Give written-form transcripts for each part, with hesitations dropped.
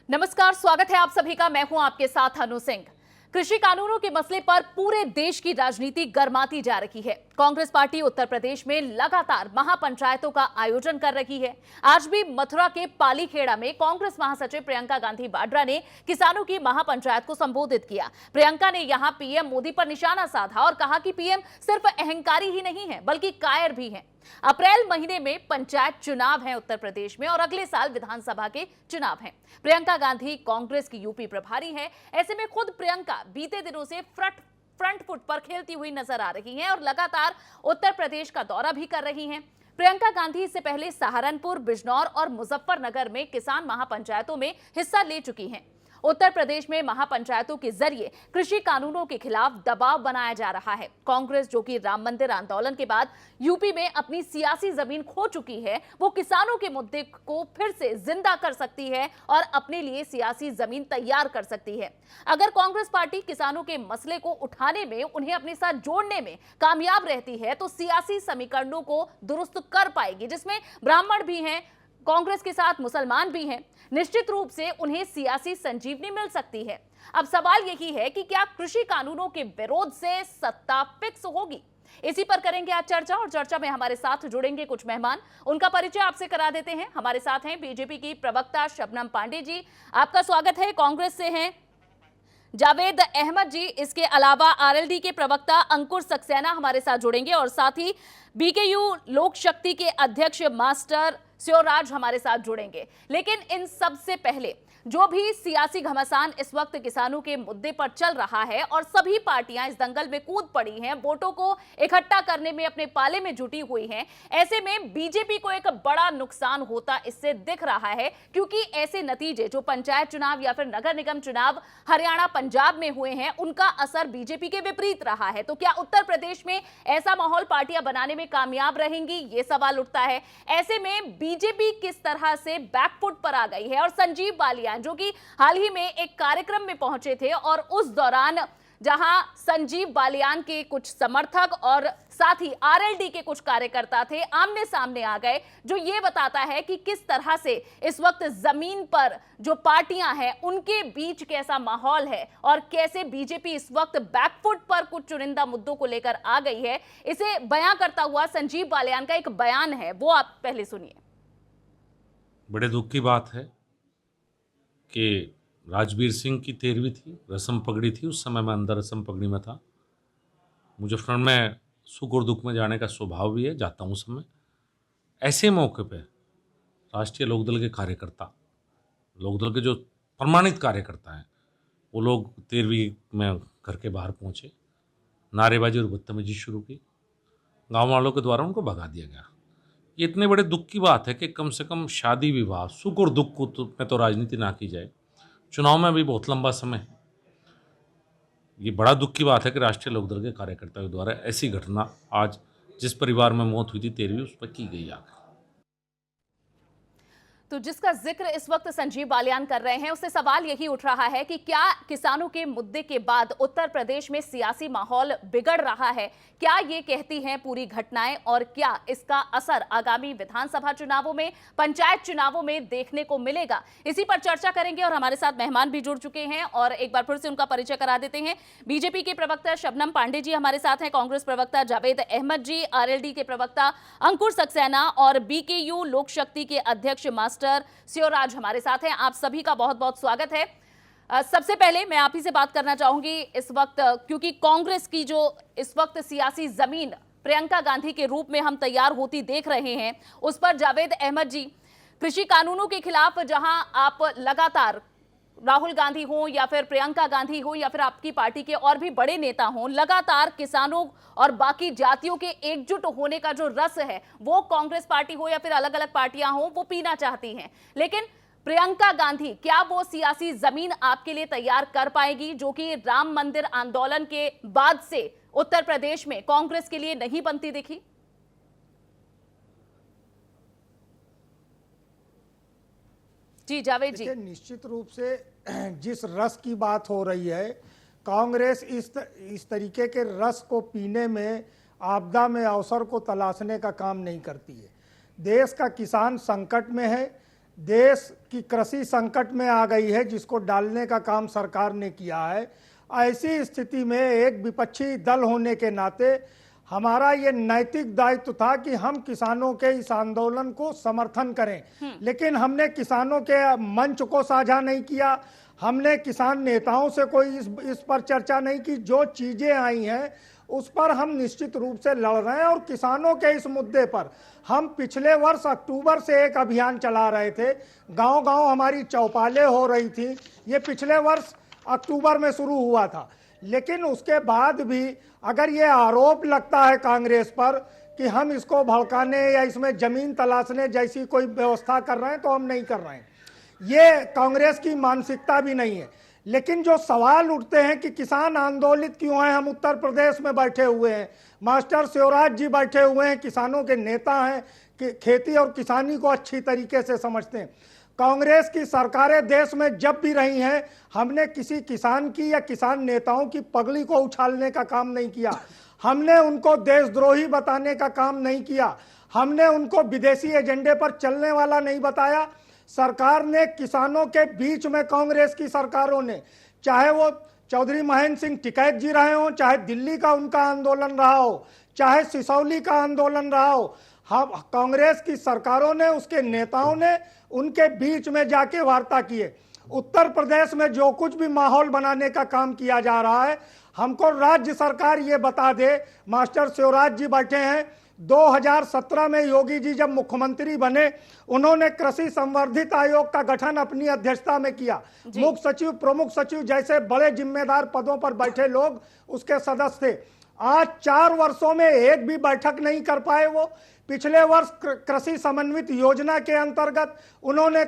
नमस्कार, स्वागत है आप सभी का। मैं हूं आपके साथ अनु सिंह। कृषि कानूनों के मसले पर पूरे देश की राजनीति गर्माती जा रही है। कांग्रेस पार्टी उत्तर प्रदेश में लगातार महापंचायतों का आयोजन कर रही है। आज भी मथुरा के पालीखेड़ा में कांग्रेस महासचिव प्रियंका गांधी वाड्रा ने किसानों की महापंचायत को संबोधित किया। प्रियंका ने यहां पीएम मोदी पर निशाना साधा और कहा कि पीएम सिर्फ अहंकारी ही नहीं है बल्कि कायर भी हैं। अप्रैल महीने में पंचायत चुनाव है उत्तर प्रदेश में और अगले साल विधानसभा के चुनाव हैं। प्रियंका गांधी कांग्रेस की यूपी प्रभारी है। ऐसे में खुद प्रियंका बीते दिनों से फ्रंट फुट पर खेलती हुई नजर आ रही हैं और लगातार उत्तर प्रदेश का दौरा भी कर रही हैं। प्रियंका गांधी इससे पहले सहारनपुर, बिजनौर और मुजफ्फरनगर में किसान महापंचायतों में हिस्सा ले चुकी हैं। उत्तर प्रदेश में महापंचायतों के जरिए कृषि कानूनों के खिलाफ दबाव बनाया जा रहा है। कांग्रेस, जो कि राम मंदिर आंदोलन के बाद यूपी में अपनी सियासी जमीन खो चुकी है, वो किसानों के मुद्दे को फिर से जिंदा कर सकती है और अपने लिए सियासी जमीन तैयार कर सकती है। अगर कांग्रेस पार्टी किसानों के मसले को उठाने में, उन्हें अपने साथ जोड़ने में कामयाब रहती है तो सियासी समीकरणों को दुरुस्त कर पाएगी, जिसमें ब्राह्मण भी हैं, कांग्रेस के साथ मुसलमान भी हैं। निश्चित रूप से उन्हें सियासी संजीवनी मिल सकती है। अब सवाल यही है कि क्या कृषि कानूनों के विरोध से सत्ता फिक्स होगी? इसी पर करेंगे आज चर्चा और चर्चा में हमारे साथ जुड़ेंगे कुछ मेहमान। उनका परिचय आपसे करा देते हैं। हमारे साथ हैं बीजेपी की प्रवक्ता शबनम पांडे जी, आपका स्वागत है। कांग्रेस से हैं जावेद अहमद जी, इसके अलावा आरएलडी के प्रवक्ता अंकुर सक्सेना हमारे साथ जुड़ेंगे और साथ ही बीकेयू लोक शक्ति के अध्यक्ष मास्टर स्योराज हमारे साथ जुड़ेंगे। लेकिन इन सबसे पहले जो भी सियासी घमासान इस वक्त किसानों के मुद्दे पर चल रहा है और सभी पार्टियां इस दंगल में कूद पड़ी हैं, वोटों को इकट्ठा करने में अपने पाले में जुटी हुई हैं, ऐसे में बीजेपी को एक बड़ा नुकसान होता इससे दिख रहा है, क्योंकि ऐसे नतीजे जो पंचायत चुनाव या फिर नगर निगम चुनाव हरियाणा, पंजाब में हुए हैं, उनका असर बीजेपी के विपरीत रहा है। तो क्या उत्तर प्रदेश में ऐसा माहौल पार्टियां बनाने में कामयाब रहेंगी, ये सवाल उठता है। ऐसे में बीजेपी किस तरह से बैकफुट पर आ गई है और संजीव बालियान, जो कि हाल ही में एक कार्यक्रम में पहुंचे थे और उस दौरान जहां संजीव बालियान के कुछ समर्थक और साथ ही आरएलडी के कुछ कार्यकर्ता थे, आमने सामने आ गए, जो ये बताता है कि किस तरह से इस वक्त जमीन पर जो पार्टियां हैं उनके बीच कैसा माहौल है और कैसे बीजेपी इस वक्त बैकफुट पर कुछ चुनिंदा मुद्दों को लेकर आ गई है। इसे बयां करता हुआ संजीव बालियान का एक बयान है, वो आप पहले सुनिए। बड़े दुख की बात है कि राजवीर सिंह की 13वीं थी, रस्म पगड़ी थी। उस समय मैं अंदर रस्म पगड़ी में था। मुझे फ्रंट में सुख और दुख में जाने का स्वभाव भी है, जाता हूँ उस समय। ऐसे मौके पे राष्ट्रीय लोकदल के कार्यकर्ता, लोकदल के जो प्रमाणित कार्यकर्ता हैं, वो लोग 13वीं में घर के बाहर पहुँचे, नारेबाजी और बदतमीजी शुरू की। गाँव वालों के द्वारा उनको भगा दिया गया। ये इतने बड़े दुख की बात है कि कम से कम शादी विवाह, सुख और दुख को में तो राजनीति ना की जाए। चुनाव में भी बहुत लंबा समय है। ये बड़ा दुख की बात है कि राष्ट्रीय लोकदल के कार्यकर्ताओं द्वारा ऐसी घटना आज जिस परिवार में मौत हुई थी 13वीं, उस पर की गई आग। तो जिसका जिक्र इस वक्त संजीव बालियान कर रहे हैं, उससे सवाल यही उठ रहा है कि क्या किसानों के मुद्दे के बाद उत्तर प्रदेश में सियासी माहौल बिगड़ रहा है? क्या ये कहती हैं पूरी घटनाएं और क्या इसका असर आगामी विधानसभा चुनावों में, पंचायत चुनावों में देखने को मिलेगा? इसी पर चर्चा करेंगे और हमारे साथ मेहमान भी जुड़ चुके हैं और एक बार फिर से उनका परिचय करा देते हैं। बीजेपी के प्रवक्ता शबनम पांडे जी हमारे साथ हैं, कांग्रेस प्रवक्ता जावेद अहमद जी, आरएलडी के प्रवक्ता अंकुर सक्सेना और बीकेयू लोक शक्ति के अध्यक्ष मास्टर स्योराज हमारे साथ हैं। आप सभी का बहुत बहुत स्वागत है। सबसे पहले मैं आप ही से बात करना चाहूंगी इस वक्त, क्योंकि कांग्रेस की जो इस वक्त सियासी जमीन प्रियंका गांधी के रूप में हम तैयार होती देख रहे हैं, उस पर जावेद अहमद जी, कृषि कानूनों के खिलाफ जहां आप लगातार, राहुल गांधी हो या फिर प्रियंका गांधी हो या फिर आपकी पार्टी के और भी बड़े नेता हों, लगातार किसानों और बाकी जातियों के एकजुट होने का जो रस है वो कांग्रेस पार्टी हो या फिर अलग अलग पार्टियां हो वो पीना चाहती हैं। लेकिन प्रियंका गांधी, क्या वो सियासी जमीन आपके लिए तैयार कर पाएगी जो कि राम मंदिर आंदोलन के बाद से उत्तर प्रदेश में कांग्रेस के लिए नहीं बनती दिखी? जी जावेद जी। निश्चित रूप से जिस रस की बात हो रही है, कांग्रेस इस तरीके के रस को पीने में, आपदा में अवसर को तलाशने का काम नहीं करती है। देश का किसान संकट में है, देश की कृषि संकट में आ गई है, जिसको डालने का काम सरकार ने किया है। ऐसी स्थिति में एक विपक्षी दल होने के नाते हमारा ये नैतिक दायित्व था कि हम किसानों के इस आंदोलन को समर्थन करें, लेकिन हमने किसानों के मंच को साझा नहीं किया। हमने किसान नेताओं से कोई इस पर चर्चा नहीं की। जो चीजें आई हैं उस पर हम निश्चित रूप से लड़ रहे हैं, और किसानों के इस मुद्दे पर हम पिछले वर्ष अक्टूबर से एक अभियान चला रहे थे। गांव-गांव हमारी चौपालें हो रही थी। ये पिछले वर्ष अक्टूबर में शुरू हुआ था, लेकिन उसके बाद भी अगर ये आरोप लगता है कांग्रेस पर कि हम इसको भड़काने या इसमें जमीन तलाशने जैसी कोई व्यवस्था कर रहे हैं, तो हम नहीं कर रहे हैं। ये कांग्रेस की मानसिकता भी नहीं है। लेकिन जो सवाल उठते हैं कि किसान आंदोलित क्यों हैं, हम उत्तर प्रदेश में बैठे हुए हैं, मास्टर शिवराज जी बैठे हुए हैं, किसानों के नेता हैं, कि खेती और किसानी को अच्छी तरीके से समझते हैं। कांग्रेस की सरकारें देश में जब भी रही हैं, हमने किसी किसान की या किसान नेताओं की पगड़ी को उछालने का काम नहीं किया। हमने उनको देशद्रोही बताने का काम नहीं किया। हमने उनको विदेशी एजेंडे पर चलने वाला नहीं बताया। सरकार ने किसानों के बीच में, कांग्रेस की सरकारों ने, चाहे वो चौधरी महेंद्र सिंह टिकैत जी रहे हों, चाहे दिल्ली का उनका आंदोलन रहा हो, चाहे सिसौली का आंदोलन रहा हो, हम कांग्रेस की सरकारों ने, उसके नेताओं ने उनके बीच में जाके वार्ता किए। उत्तर प्रदेश में जो कुछ भी माहौल बनाने का काम किया जा रहा है, हमको राज्य सरकार ये बता दे। मास्टर शिवराज जी बैठे हैं, 2017 में योगी जी जब मुख्यमंत्री बने, उन्होंने कृषि संवर्धित आयोग का गठन अपनी अध्यक्षता में किया। मुख्य सचिव, प्रमुख सचिव जैसे बड़े जिम्मेदार पदों पर बैठे लोग उसके सदस्य थे। आज 4 वर्षों में एक भी बैठक नहीं कर पाए वो। पिछले वर्ष कृषि समन्वित योजना के अंतर्गत उन्होंने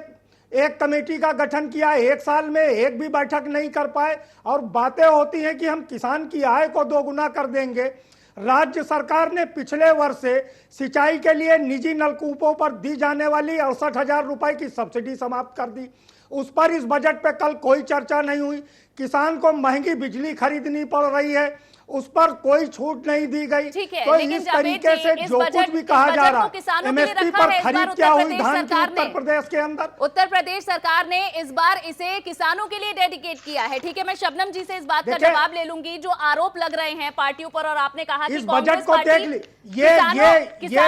एक कमेटी का गठन किया, 1 साल में एक भी बैठक नहीं कर पाए। और बातें होती हैं कि हम किसान की आय को दोगुना कर देंगे। राज्य सरकार ने पिछले वर्ष से सिंचाई के लिए निजी नलकूपों पर दी जाने वाली 68,000 रुपए की सब्सिडी समाप्त कर दी। उस पर इस बजट पे कल कोई चर्चा नहीं हुई। किसान को महंगी बिजली खरीदनी पड़ रही है, उस पर कोई छूट नहीं दी गई। तो इस तरीके से जो कुछ भी कहा जा रहा है, एमएसपी पर खरीद क्या हुई धान की उत्तर प्रदेश के अंदर। उत्तर प्रदेश सरकार ने इस बार इसे किसानों के लिए डेडिकेट किया है। ठीक है, मैं शबनम जी से इस बात का जवाब ले लूंगी। जो आरोप लग रहे हैं पार्टियों पर, और आपने कहा इस बजट को देख ली, ये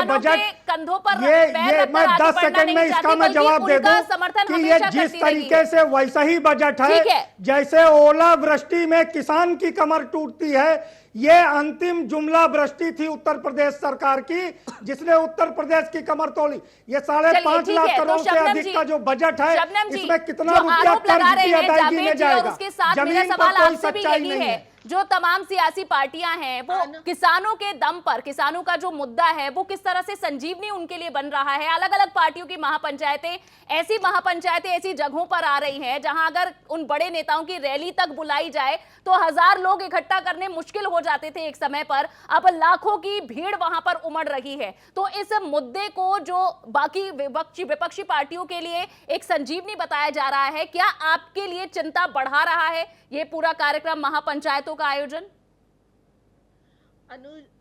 बजट कंधों पर मैं 10 सेकंड में इसका मैं जवाब दे दूं कि ये जिस तरीके से वैसा ही बजट है जैसे ओलावृष्टि में किसान की कमर टूटती है। ये अंतिम जुमला वृष्टि थी उत्तर प्रदेश सरकार की, जिसने उत्तर प्रदेश की कमर तोड़ी। ये 5.5 लाख करोड़ से अधिक का जो बजट है, इसमें कितना रुपया कर्ज की अदायगी में जाएगा। जमीन पर कोई सच्चाई नहीं है। जो तमाम सियासी पार्टियां हैं वो किसानों के दम पर, किसानों का जो मुद्दा है वो किस तरह से संजीवनी उनके लिए बन रहा है। अलग अलग पार्टियों की महापंचायतें ऐसी जगहों पर आ रही हैं जहां अगर उन बड़े नेताओं की रैली तक बुलाई जाए तो 1000 लोग इकट्ठा करने मुश्किल हो जाते थे एक समय पर, अब लाखों की भीड़ वहां पर उमड़ रही है। तो इस मुद्दे को जो बाकी विपक्षी पार्टियों के लिए एक संजीवनी बताया जा रहा है, क्या आपके लिए चिंता बढ़ा रहा है ये पूरा कार्यक्रम, महापंचायतों का आयोजन?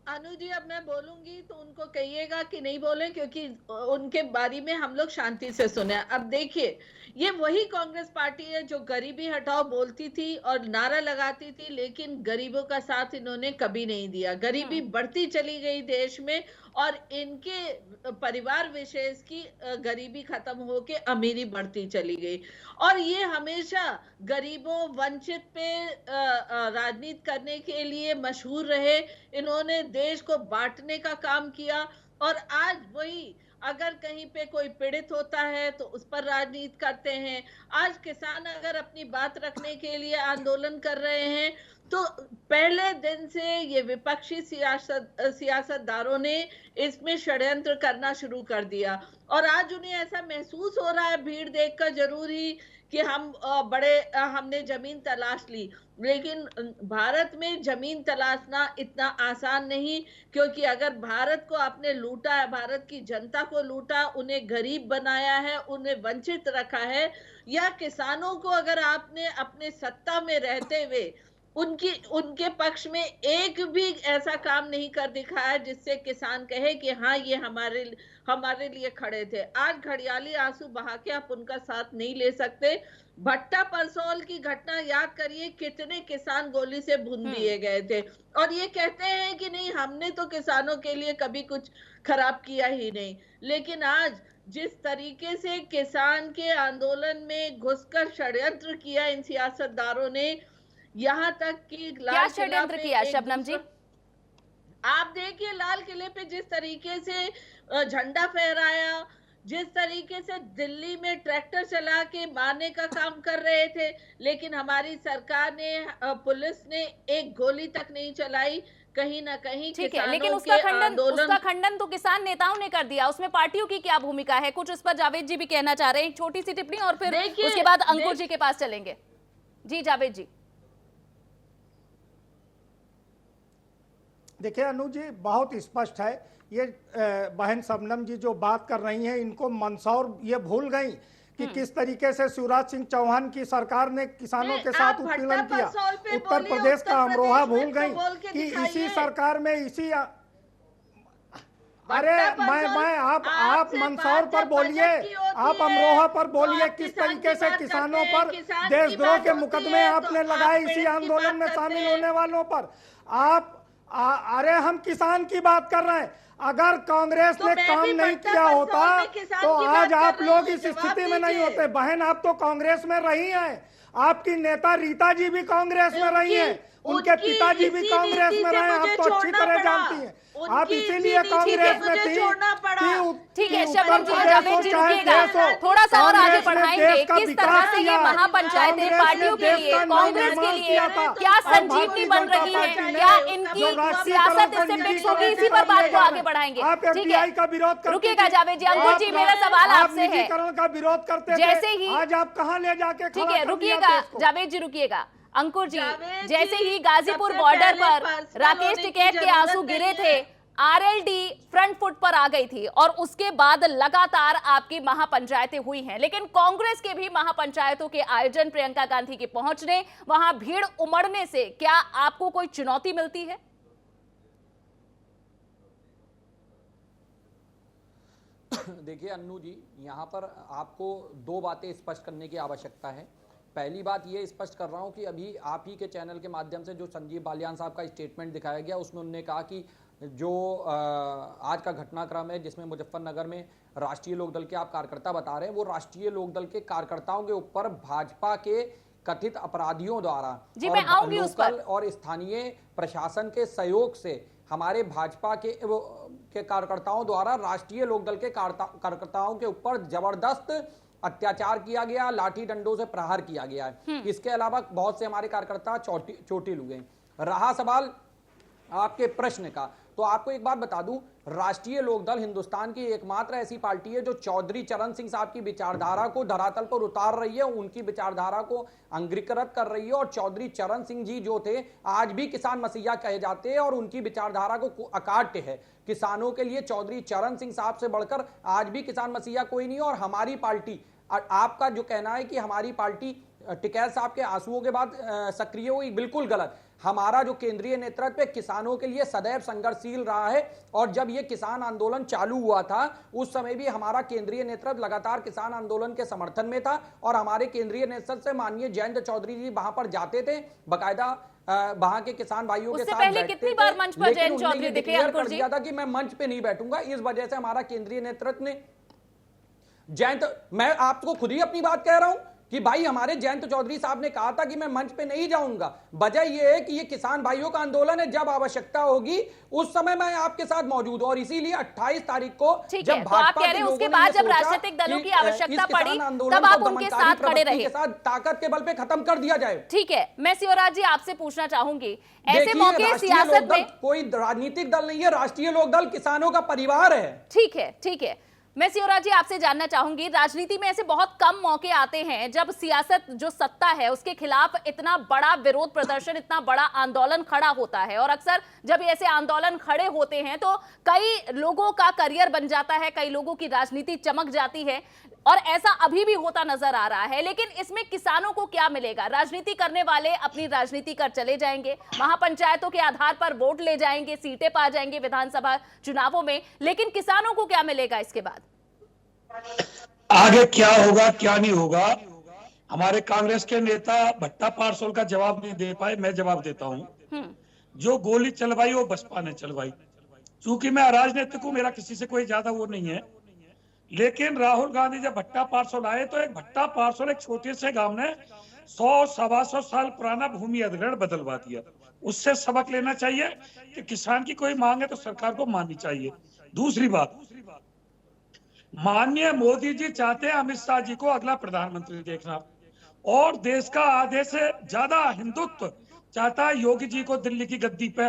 अनु जी, अब मैं बोलूंगी तो उनको कहिएगा कि नहीं बोलें, क्योंकि उनके बारे में हम लोग शांति से सुने। अब देखिए, ये वही कांग्रेस पार्टी है जो गरीबी हटाओ बोलती थी और नारा लगाती थी, लेकिन गरीबों का साथ इन्होंने कभी नहीं दिया। गरीबी बढ़ती चली गई देश में, और इनके परिवार विशेष की गरीबी खत्म होके अमीरी बढ़ती चली गई। और ये हमेशा गरीबों, वंचित पे राजनीति करने के लिए मशहूर रहे। इन्होंने देश को बांटने का काम किया, और आज वही, अगर कहीं पे कोई पीड़ित होता है तो उस पर राजनीति करते हैं। आज किसान अगर अपनी बात रखने के लिए आंदोलन कर रहे हैं तो पहले दिन से ये विपक्षी सियासतदारों ने इसमें षड्यंत्र करना शुरू कर दिया। और आज उन्हें ऐसा महसूस हो रहा है भीड़ देखकर जरूर ही कि हमने जमीन तलाश ली, लेकिन भारत में जमीन तलाशना इतना आसान नहीं। क्योंकि अगर भारत को आपने लूटा है, भारत की जनता को लूटा, उन्हें गरीब बनाया है, उन्हें वंचित रखा है, या किसानों को अगर आपने अपने सत्ता में रहते हुए उनके पक्ष में एक भी ऐसा काम नहीं कर दिखाया जिससे किसान कहे कि हाँ ये हमारे लिए खड़े थे। आज घड़ियाली आंसू बहा के आप उनका साथ नहीं ले सकते। भट्टा परसौल की घटना याद करिए, कितने किसान गोली से भून दिए गए थे और ये कहते हैं कि नहीं हमने तो किसानों के लिए कभी कुछ खराब किया ही नहीं। लेकिन आज जिस तरीके से किसान के आंदोलन में घुसकर षड्यंत्र किया इन सियासतदारों ने, यहाँ तक कि क्या लाल किला षड्यंत्र पे किया शबनम जी? आप देखिए लाल किले पे जिस तरीके से झंडा फहराया, जिस तरीके से दिल्ली में ट्रैक्टर चला के मारने का काम कर रहे थे, लेकिन हमारी सरकार ने पुलिस ने एक गोली तक नहीं चलाई। कहीं ना कहीं ठीक है, किसानों लेकिन के उसका खंडन तो किसान नेताओं ने कर दिया। उसमें पार्टियों की क्या भूमिका है? कुछ इस पर जावेद जी भी कहना चाह रहे हैं। छोटी सी टिप्पणी और फिर उसके बाद अंकुर जी के पास चलेंगे। जी जावेद जी। देखिए अनु जी, बहुत स्पष्ट है ये बहन शबनम जी जो बात कर रही हैं, इनको मंदसौर ये भूल गई कि किस तरीके से शिवराज सिंह चौहान की सरकार ने किसानों के साथ उत्पीड़न किया। उत्तर प्रदेश का अमरोहा भूल गई कि इसी सरकार में इसी अरे मैं आप मंदसौर पर बोलिए, आप अमरोहा पर बोलिए, किस तरीके से किसानों पर देशद्रोह के मुकदमे आपने लगाए इसी आंदोलन में शामिल होने वालों पर। आप अरे हम किसान की बात कर रहे हैं। अगर कांग्रेस ने काम नहीं किया होता तो आज आप लोग इस स्थिति में नहीं होते। बहन आप तो कांग्रेस में रही हैं, आपकी नेता रीता जी भी कांग्रेस में रही हैं, उनके पिताजी भी कांग्रेस में रहे, आप तो अच्छी तरह जानती हैं। आप इसीलिए कांग्रेस में थी। ठीक है शबनम जी, जावेद जी रुकिएगा, थोड़ा सा और आगे बढ़ाएंगे। किस तरह से ये महापंचायतें पार्टियों के लिए, कांग्रेस के लिए क्या संजीवनी बन रही है, क्या इनकी सियासत इससे फिक्स होगी? इसी पर बात को आगे बढ़ाएंगे। ठीक है, रुकिएगा जावेद जी। अंकुर जी मेरा सवाल आपसे है, का विरोध करते जैसे ही आज आप कहां ले जाके, ठीक है रुकिएगा जावेद जी, रुकिएगा। अंकुर जी, जैसे ही गाजीपुर बॉर्डर पर राकेश टिकैत के आंसू गिरे थे, आरएलडी फ्रंट फुट पर आ गई थी और उसके बाद लगातार आपकी महापंचायतें हुई हैं। लेकिन कांग्रेस के भी महापंचायतों के आयोजन, प्रियंका गांधी के पहुंचने, वहां भीड़ उमड़ने से क्या आपको कोई चुनौती मिलती है? देखिए अन्नू जी, यहाँ पर आपको दो बातें स्पष्ट करने की आवश्यकता है। पहली बात ये स्पष्ट कर रहा हूँ कि अभी आप ही के चैनल के माध्यम से जो संजीव बालियान साहब का स्टेटमेंट दिखाया गया, उसमें उन्होंने कहा कि जो आज का घटनाक्रम है जिसमें मुजफ्फरनगर में राष्ट्रीय लोकदल के आप कार्यकर्ता बता रहे हैं, वो राष्ट्रीय लोकदल के कार्यकर्ताओं के ऊपर भाजपा के कथित अपराधियों द्वारा और लोकल और स्थानीय प्रशासन के सहयोग से हमारे भाजपा के कार्यकर्ताओं द्वारा राष्ट्रीय लोकदल के कार्यकर्ताओं के ऊपर जबरदस्त अत्याचार किया गया, लाठी डंडों से प्रहार किया गया है। इसके अलावा बहुत से हमारे कार्यकर्ता चोटिल हुए। रहा सवाल आपके प्रश्न का, तो आपको एक बात बता दूं, राष्ट्रीय लोकदल हिंदुस्तान की एकमात्र ऐसी पार्टी है जो चौधरी चरण सिंह साहब की विचारधारा को धरातल पर उतार रही है, उनकी विचारधारा को अंगीकृत कर रही है। और चौधरी चरण सिंह जी जो थे आज भी किसान मसीहा कहे जाते हैं और उनकी विचारधारा को अकाट्य है। किसानों के लिए चौधरी चरण सिंह साहब से बढ़कर आज भी किसान मसीहा कोई नहीं है। और हमारी पार्टी, आपका जो कहना है कि हमारी पार्टी टिकैत साहब के आंसुओं के बाद सक्रिय हुई, बिल्कुल गलत। हमारा जो केंद्रीय नेतृत्व किसानों के लिए सदैव संघर्षशील रहा है और जब ये किसान आंदोलन चालू हुआ था उस समय भी हमारा केंद्रीय नेतृत्व लगातार किसान आंदोलन के समर्थन में था और हमारे केंद्रीय नेतृत्व से माननीय जयंत चौधरी जी वहां पर जाते थे, बकायदा वहां के किसान भाइयों के साथ पहले कितनी बार मंच पर जयंत चौधरी दिखे? कर दिया था कि मैं मंच पे नहीं बैठूंगा। इस वजह से हमारा केंद्रीय नेतृत्व ने मैं आपको खुद ही अपनी बात कह रहा हूं कि भाई हमारे जयंत चौधरी साहब ने कहा था कि मैं मंच पे नहीं जाऊंगा। वजह यह है कि ये किसान भाइयों का आंदोलन है, जब आवश्यकता होगी उस समय मैं आपके साथ मौजूद हूं। और इसीलिए 28 तारीख को जब भाजपा के उसके बाद जब राजनीतिक दलों की आवश्यकता पड़ी तब आप उनके साथ खड़े रहे, ताकत के बल पे खत्म कर दिया जाए। ठीक है, मैं शिवराज जी आपसे पूछना चाहूंगी, ऐसे मौके सियासत में कोई राजनीतिक दल नहीं है, राष्ट्रीय लोकदल किसानों का परिवार है। ठीक है, ठीक है। मैं शिवराज जी आपसे जानना चाहूंगी, राजनीति में ऐसे बहुत कम मौके आते हैं जब सियासत जो सत्ता है उसके खिलाफ इतना बड़ा विरोध प्रदर्शन, इतना बड़ा आंदोलन खड़ा होता है। और अक्सर जब ऐसे आंदोलन खड़े होते हैं तो कई लोगों का करियर बन जाता है, कई लोगों की राजनीति चमक जाती है और ऐसा अभी भी होता नजर आ रहा है। लेकिन इसमें किसानों को क्या मिलेगा? राजनीति करने वाले अपनी राजनीति कर चले जाएंगे, महापंचायतों के आधार पर वोट ले जाएंगे, सीटें पा जाएंगे विधानसभा चुनावों में, लेकिन किसानों को क्या मिलेगा इसके बाद? आगे क्या होगा क्या नहीं होगा, हमारे कांग्रेस के नेता भट्टा पार्सल का जवाब नहीं दे पाए, मैं जवाब देता हूं। जो गोली चलवाई वो बसपा ने चलवाई। चूंकि मैं राजनीतिक हूं, मेरा किसी से कोई ज्यादा वो नहीं है, लेकिन राहुल गांधी जब भट्टा पार्सल आए तो एक भट्टा पार्सल एक छोटे से गांव ने 100-125 साल पुराना भूमि अधिग्रहण बदलवा दिया। उससे सबक लेना चाहिए कि किसान की कोई मांग है तो सरकार को माननी चाहिए। दूसरी बात, माननीय मोदी जी चाहते हैं अमित शाह जी को अगला प्रधानमंत्री देखना, और देश का आधे से ज्यादा हिंदुत्व चाहता है योगी जी को दिल्ली की गद्दी पे।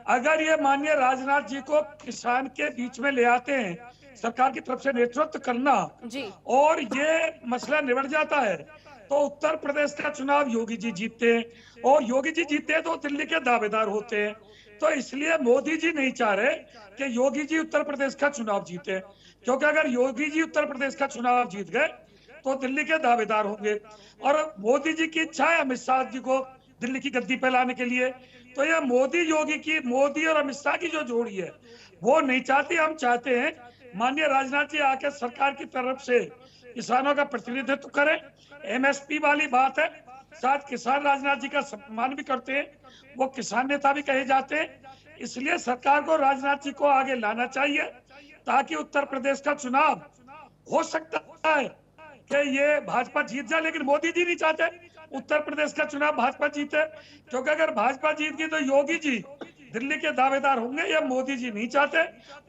अगर ये माननीय राजनाथ जी को किसान के बीच में ले आते हैं, सरकार की तरफ से नेतृत्व करना जी। और ये मसला निबट जाता है, तो उत्तर प्रदेश का चुनाव योगी जी जीतते हैं, और योगी जी जीतते हैं तो दिल्ली के दावेदार होते हैं। तो इसलिए मोदी जी नहीं चाह रहे कि योगी जी उत्तर प्रदेश का चुनाव जीते, क्योंकि अगर योगी जी उत्तर प्रदेश का चुनाव जीत गए तो दिल्ली के दावेदार होंगे, और मोदी जी की इच्छा है अमित शाह जी को दिल्ली की गद्दी पे लाने के लिए। तो ये मोदी और अमित शाह की जो जोड़ी है वो नहीं चाहती। हम चाहते हैं माननीय राजनाथ जी आके सरकार की तरफ से किसानों का प्रतिनिधित्व करें। एमएसपी वाली बात है, साथ किसान राजनाथ जी का सम्मान भी करते हैं, वो किसान नेता भी कहे जाते हैं। इसलिए सरकार को राजनाथ जी को आगे लाना चाहिए, ताकि उत्तर प्रदेश का चुनाव हो सकता है कि ये भाजपा जीत जाए, लेकिन मोदी जी नहीं चाहते उत्तर प्रदेश का चुनाव भाजपा जीते, क्योंकि अगर भाजपा जीत गई तो योगी जी दिल्ली के दावेदार होंगे। ये मोदी जी नहीं चाहते।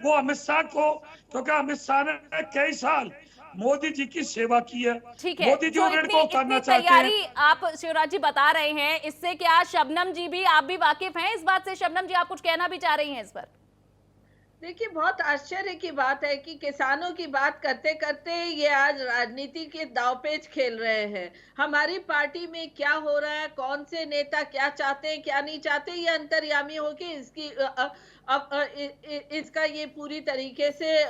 वो अमित शाह को, क्योंकि अमित शाह ने कई साल मोदी जी की सेवा की है, ठीक है, मोदी जी ऋण को उतारना चाहते तैयारी हैं। आप शिवराज जी बता रहे हैं, इससे क्या शबनम जी भी, आप भी वाकिफ हैं इस बात से? शबनम जी, आप कुछ कहना भी चाह रही हैं इस पर? देखिए, बहुत आश्चर्य की बात है कि किसानों की बात करते करते ये आज राजनीति के दांवपेच खेल रहे हैं। हमारी पार्टी में क्या हो रहा है, कौन से नेता क्या चाहते हैं क्या नहीं चाहते, ये अंतर्यामी होके इसका ये पूरी तरीके से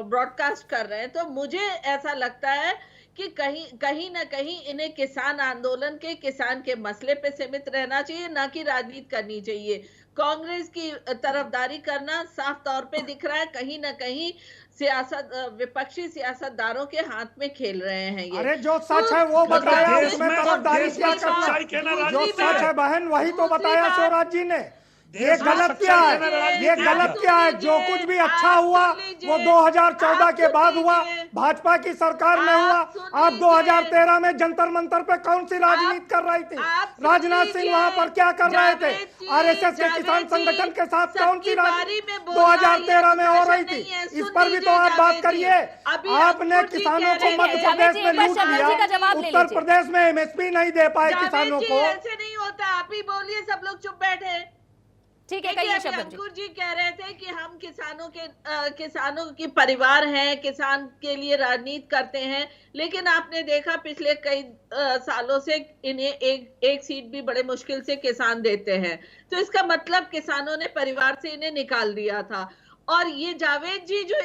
ब्रॉडकास्ट कर रहे हैं। तो मुझे ऐसा लगता है कि कहीं ना कहीं इन्हें किसान आंदोलन के, किसान के मसले पे सीमित रहना चाहिए, ना कि राजनीति करनी चाहिए। कांग्रेस की तरफदारी करना साफ तौर पे दिख रहा है, कहीं ना कहीं विपक्षी सियासतदारों के हाथ में खेल रहे हैं ये। अरे जो सच है वो बताया, उसमें तरफदारी क्या सच्चाई करना? कहना जो राजनीति सच है बहन वही तो बताया शिवराज जी ने। ये गलत क्या है? ये गलत क्या है? जो कुछ भी अच्छा हुआ वो 2014 के बाद हुआ, भाजपा की सरकार में हुआ। आप 2013 में जंतर मंतर पे कौन सी राजनीति कर रही थी? राजनाथ सिंह वहां पर क्या कर रहे थे? आरएसएस के किसान संगठन के साथ कौन सी राजनीति 2013 में हो रही थी? इस पर भी तो आप बात करिए। आपने किसानों को मध्य प्रदेश में लूट लिया, उत्तर प्रदेश में एमएसपी नहीं दे पाए किसानों को। ऐसे नहीं होता, आप ही बोलिए, सब लोग चुप बैठे। ठीक है, कहिए शबनम जी। अंकुर जी कह रहे थे कि हम किसानों की परिवार हैं, किसान के लिए राजनीति करते हैं, लेकिन आपने देखा पिछले कई सालों से इन्हें एक सीट भी बड़े मुश्किल से किसान देते हैं। तो इसका मतलब किसानों ने परिवार से इन्हें निकाल दिया था। और ये जावेद जी जो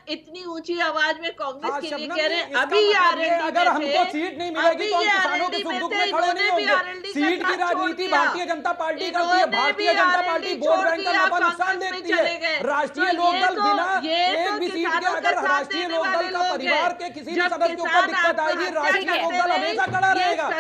इतनी ऊंची आवाज में कांग्रेस के लिए कह रहे हैं, अभी अगर हमको सीट नहीं मिलेगी तो हम किसानों के सुख दुख में खड़े नहीं होंगे। सीट की राजनीति भारतीय जनता पार्टी करती है। Bharatiya Janata party vote bank का नफा नुकसान देखती है। राष्ट्रीय लोकदल बिना एक भी सीट के, अगर राष्ट्रीय लोकदल का परिवार के किसी भी सदस्य के ऊपर दिक्कत आएगी, राष्ट्रीय लोकदल हमेशा खड़ा रहेगा।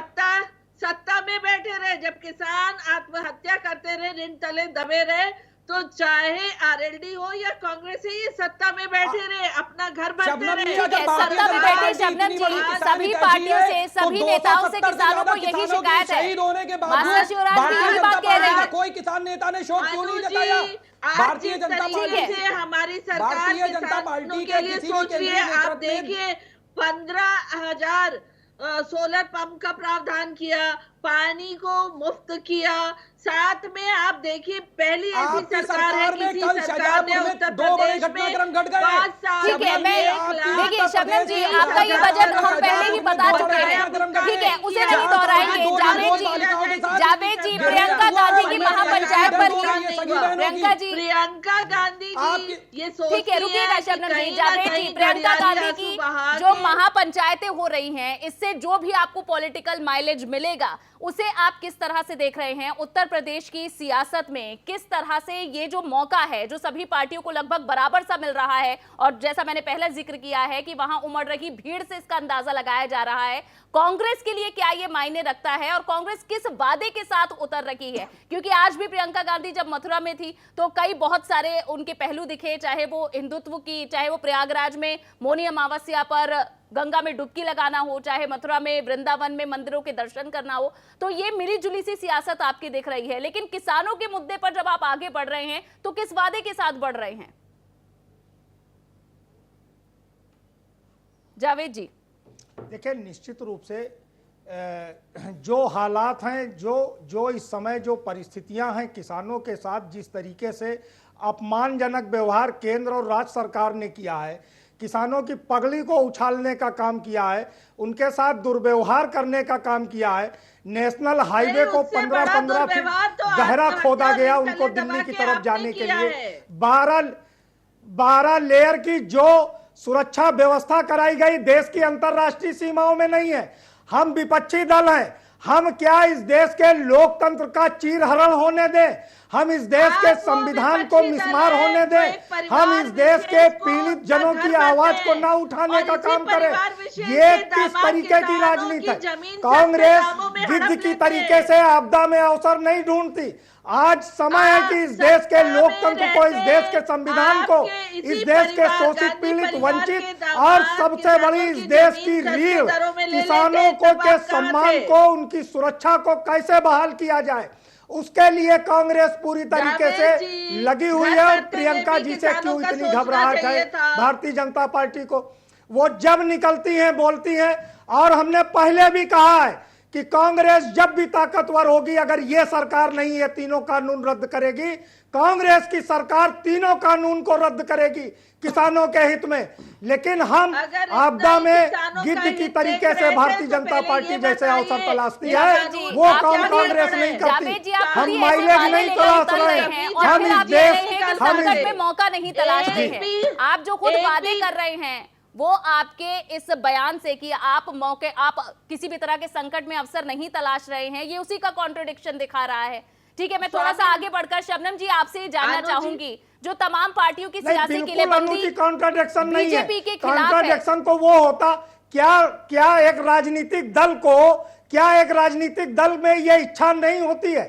सत्ता में बैठे रहे, जब किसान आत्महत्या करते रहे, ऋण तले दबे रहे, तो चाहे आरएलडी हो या कांग्रेस ही सत्ता में बैठे रहे, अपना घर भरते रहे। सत्ता में बैठे शबनम जी, सभी पार्टियों से, सभी नेताओं से किसानों को यही शिकायत है। शहीद होने के मास्टर शिवराज जी यही बात कह रहे हैं। कोई किसान नेता ने शोक क्यों नहीं जताया? भारतीय जनता पार्टी से हमारी सरकार किसानों के लिए सोच रही है। आप देखिए, 15,000 सोलर पंप का प्रावधान किया, पानी को मुफ्त किया, साथ में आप देखिए पहली ऐसी आपकी सरकार है सरकार में किसी कल सरकार ने शाहजहांपुर में उत्तर 2 बड़े प्रदेश में घटनाक्रम घट गए। 5 साल ठीक है, में मैं 1 लाख देखिए शबनम जी आपका ये बजट हम पहले ही बता चुके हैं, ठीक है उसे नहीं दोहराएंगे। जावेद जी प्रियंका गांधी की महापंचायत पर प्रियंका जी प्रियंका गांधी जी ये ठीक है रुकिएगा शबनम जी। जावेद जी प्रियंका गांधी की जो महापंचायतें हो रही हैं इससे जो भी आपको पॉलिटिकल माइलेज मिलेगा उसे आप किस तरह से देख रहे हैं? उत्तर प्रदेश की सियासत में किस तरह से ये जो मौका है जो सभी पार्टियों को लगभग बराबर सा मिल रहा है, और जैसा मैंने पहले जिक्र किया है कि वहां उमड़ रही भीड़ से इसका अंदाजा लगाया जा रहा है, कांग्रेस के लिए क्या ये मायने रखता है और कांग्रेस किस वादे के साथ उतर रही है? क्योंकि आज भी प्रियंका गांधी जब मथुरा में थी तो कई बहुत सारे उनके पहलू दिखे, चाहे वो हिंदुत्व की, चाहे वो प्रयागराज में मौनी अमावस्या पर गंगा में डुबकी लगाना हो, चाहे मथुरा में वृंदावन में मंदिरों के दर्शन करना हो। तो ये मिली जुली सी सियासत आपकी दिख रही है, लेकिन किसानों के मुद्दे पर जब आप आगे बढ़ रहे हैं तो किस वादे के साथ बढ़ रहे हैं? जावेद जी देखिए निश्चित रूप से जो हालात हैं, जो इस समय जो परिस्थितियां हैं किसानों के साथ, जिस तरीके से अपमानजनक व्यवहार केंद्र और राज्य सरकार ने किया है, किसानों की पगड़ी को उछालने का काम किया है, उनके साथ दुर्व्यवहार करने का काम किया है, नेशनल हाईवे को 15-15 फीट गहरा खोदा गया उनको दिल्ली की तरफ जाने के लिए, 12 लेयर की जो सुरक्षा व्यवस्था कराई गई देश की अंतर्राष्ट्रीय सीमाओं में नहीं है। हम विपक्षी दल हैं, हम क्या इस देश के लोकतंत्र का चीरहरण होने दें? हम इस देश के संविधान को मिसमार होने दें? हम इस देश के पीड़ित जनों की आवाज को ना उठाने का काम करें? ये किस तरीके की राजनीति है? कांग्रेस गिद्ध की तरीके से आपदा में अवसर नहीं ढूंढती। आज समय है कि इस देश के लोकतंत्र को, इस देश के संविधान को, इस देश के शोषित पीड़ित वंचित और सबसे बड़ी इस देश की रीढ़ किसानों को के सम्मान को, उनकी सुरक्षा को कैसे बहाल किया जाए, उसके लिए कांग्रेस पूरी तरीके से लगी हुई है। और प्रियंका जी से क्यों इतनी घबराहट है भारतीय जनता पार्टी को? वो जब निकलती हैं बोलती हैं, और हमने पहले भी कहा है कि कांग्रेस जब भी ताकतवर होगी, अगर ये सरकार नहीं है तीनों कानून रद्द करेगी, कांग्रेस की सरकार तीनों कानून को रद्द करेगी किसानों के हित में। लेकिन हम आपदा में गिद्ध की तरीके से भारतीय जनता पार्टी जैसे अवसर तलाशती है, वो काम कांग्रेस नहीं करती। हम माइलेज नहीं तलाश रहे हैं, हम इस देश में मौका नहीं तलाशते हैं। आप जो खुद वादे कर रहे हैं वो आपके इस बयान से कि आप किसी भी तरह के संकट में अवसर नहीं तलाश रहे हैं, ये उसी का कॉन्ट्रडिक्शन दिखा रहा है। ठीक है, मैं थोड़ा सा आगे बढ़कर शबनम जी आपसे ये जानना चाहूंगी, जो तमाम पार्टियों की सियासी किलेबंदी कॉन्ट्रडिक्शन नहीं है। बीजेपी के खिलाफ है। कॉन्ट्रडिक्शन तो वो होता क्या एक राजनीतिक दल में ये इच्छा नहीं होती है?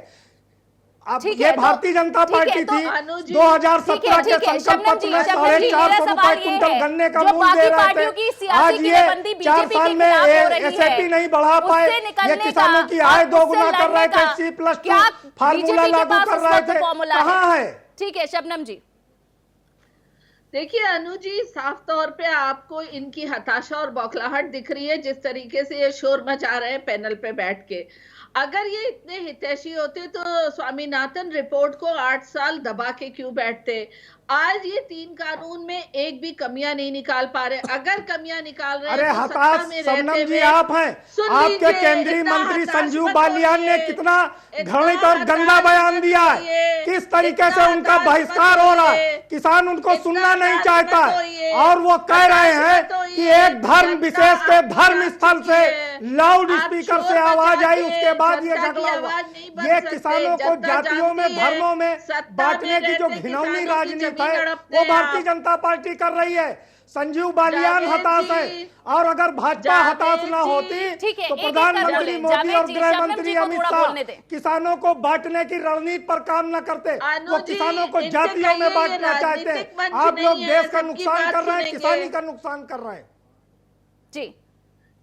अब ये भारतीय जनता पार्टी थी 2017 के संकल्प पत्र में 450 रुपए क्विंटल गन्ने का मूल्य दे रहे थे। आज ये 4 साल में एसएपी नहीं बढ़ा पाए, ये किसानों की आय दोगुना कर रहे थे, C+2 फार्मूला लागू कर रहे थे, कहाँ है? ठीक है शबनम जी। देखिए अनु जी, साफ तौर पे आपको इनकी हताशा और बौखलाहट दिख रही है, जिस तरीके से ये शोर मचा रहे हैं पैनल पे बैठ के। अगर ये इतने हितैषी होते तो स्वामीनाथन रिपोर्ट को 8 साल दबा के क्यों बैठते? आज ये 3 कानून में एक भी कमियां नहीं निकाल पा रहे। अगर कमियां निकाल रहे अरे तो हताश शबनम जी आप हैं। आपके केंद्रीय मंत्री संजीव बालियान ने कितना घृणित और गंदा बयान दिया है, किस तरीके से उनका बहिष्कार हो रहा है, किसान उनको सुनना नहीं चाहता है, और वो कह रहे हैं कि एक धर्म विशेष के धर्म स्थल से लाउड स्पीकर से आवाज आई, उसके बाद ये झगड़ा हुआ। ये किसानों को जातियों में, धर्मों में बांटने की जो घिनौनी राजनीति है वो भारतीय जनता पार्टी कर रही है। संजीव बालियान हताश है, और अगर भाजपा हताश ना होती तो प्रधानमंत्री मोदी और गृह मंत्री अमित शाह किसानों को बांटने की रणनीति पर काम न करते। वो किसानों को जातियों में बांटना चाहते हैं। आप लोग देश का नुकसान कर रहे हैं, किसानी का नुकसान कर रहे हैं। जी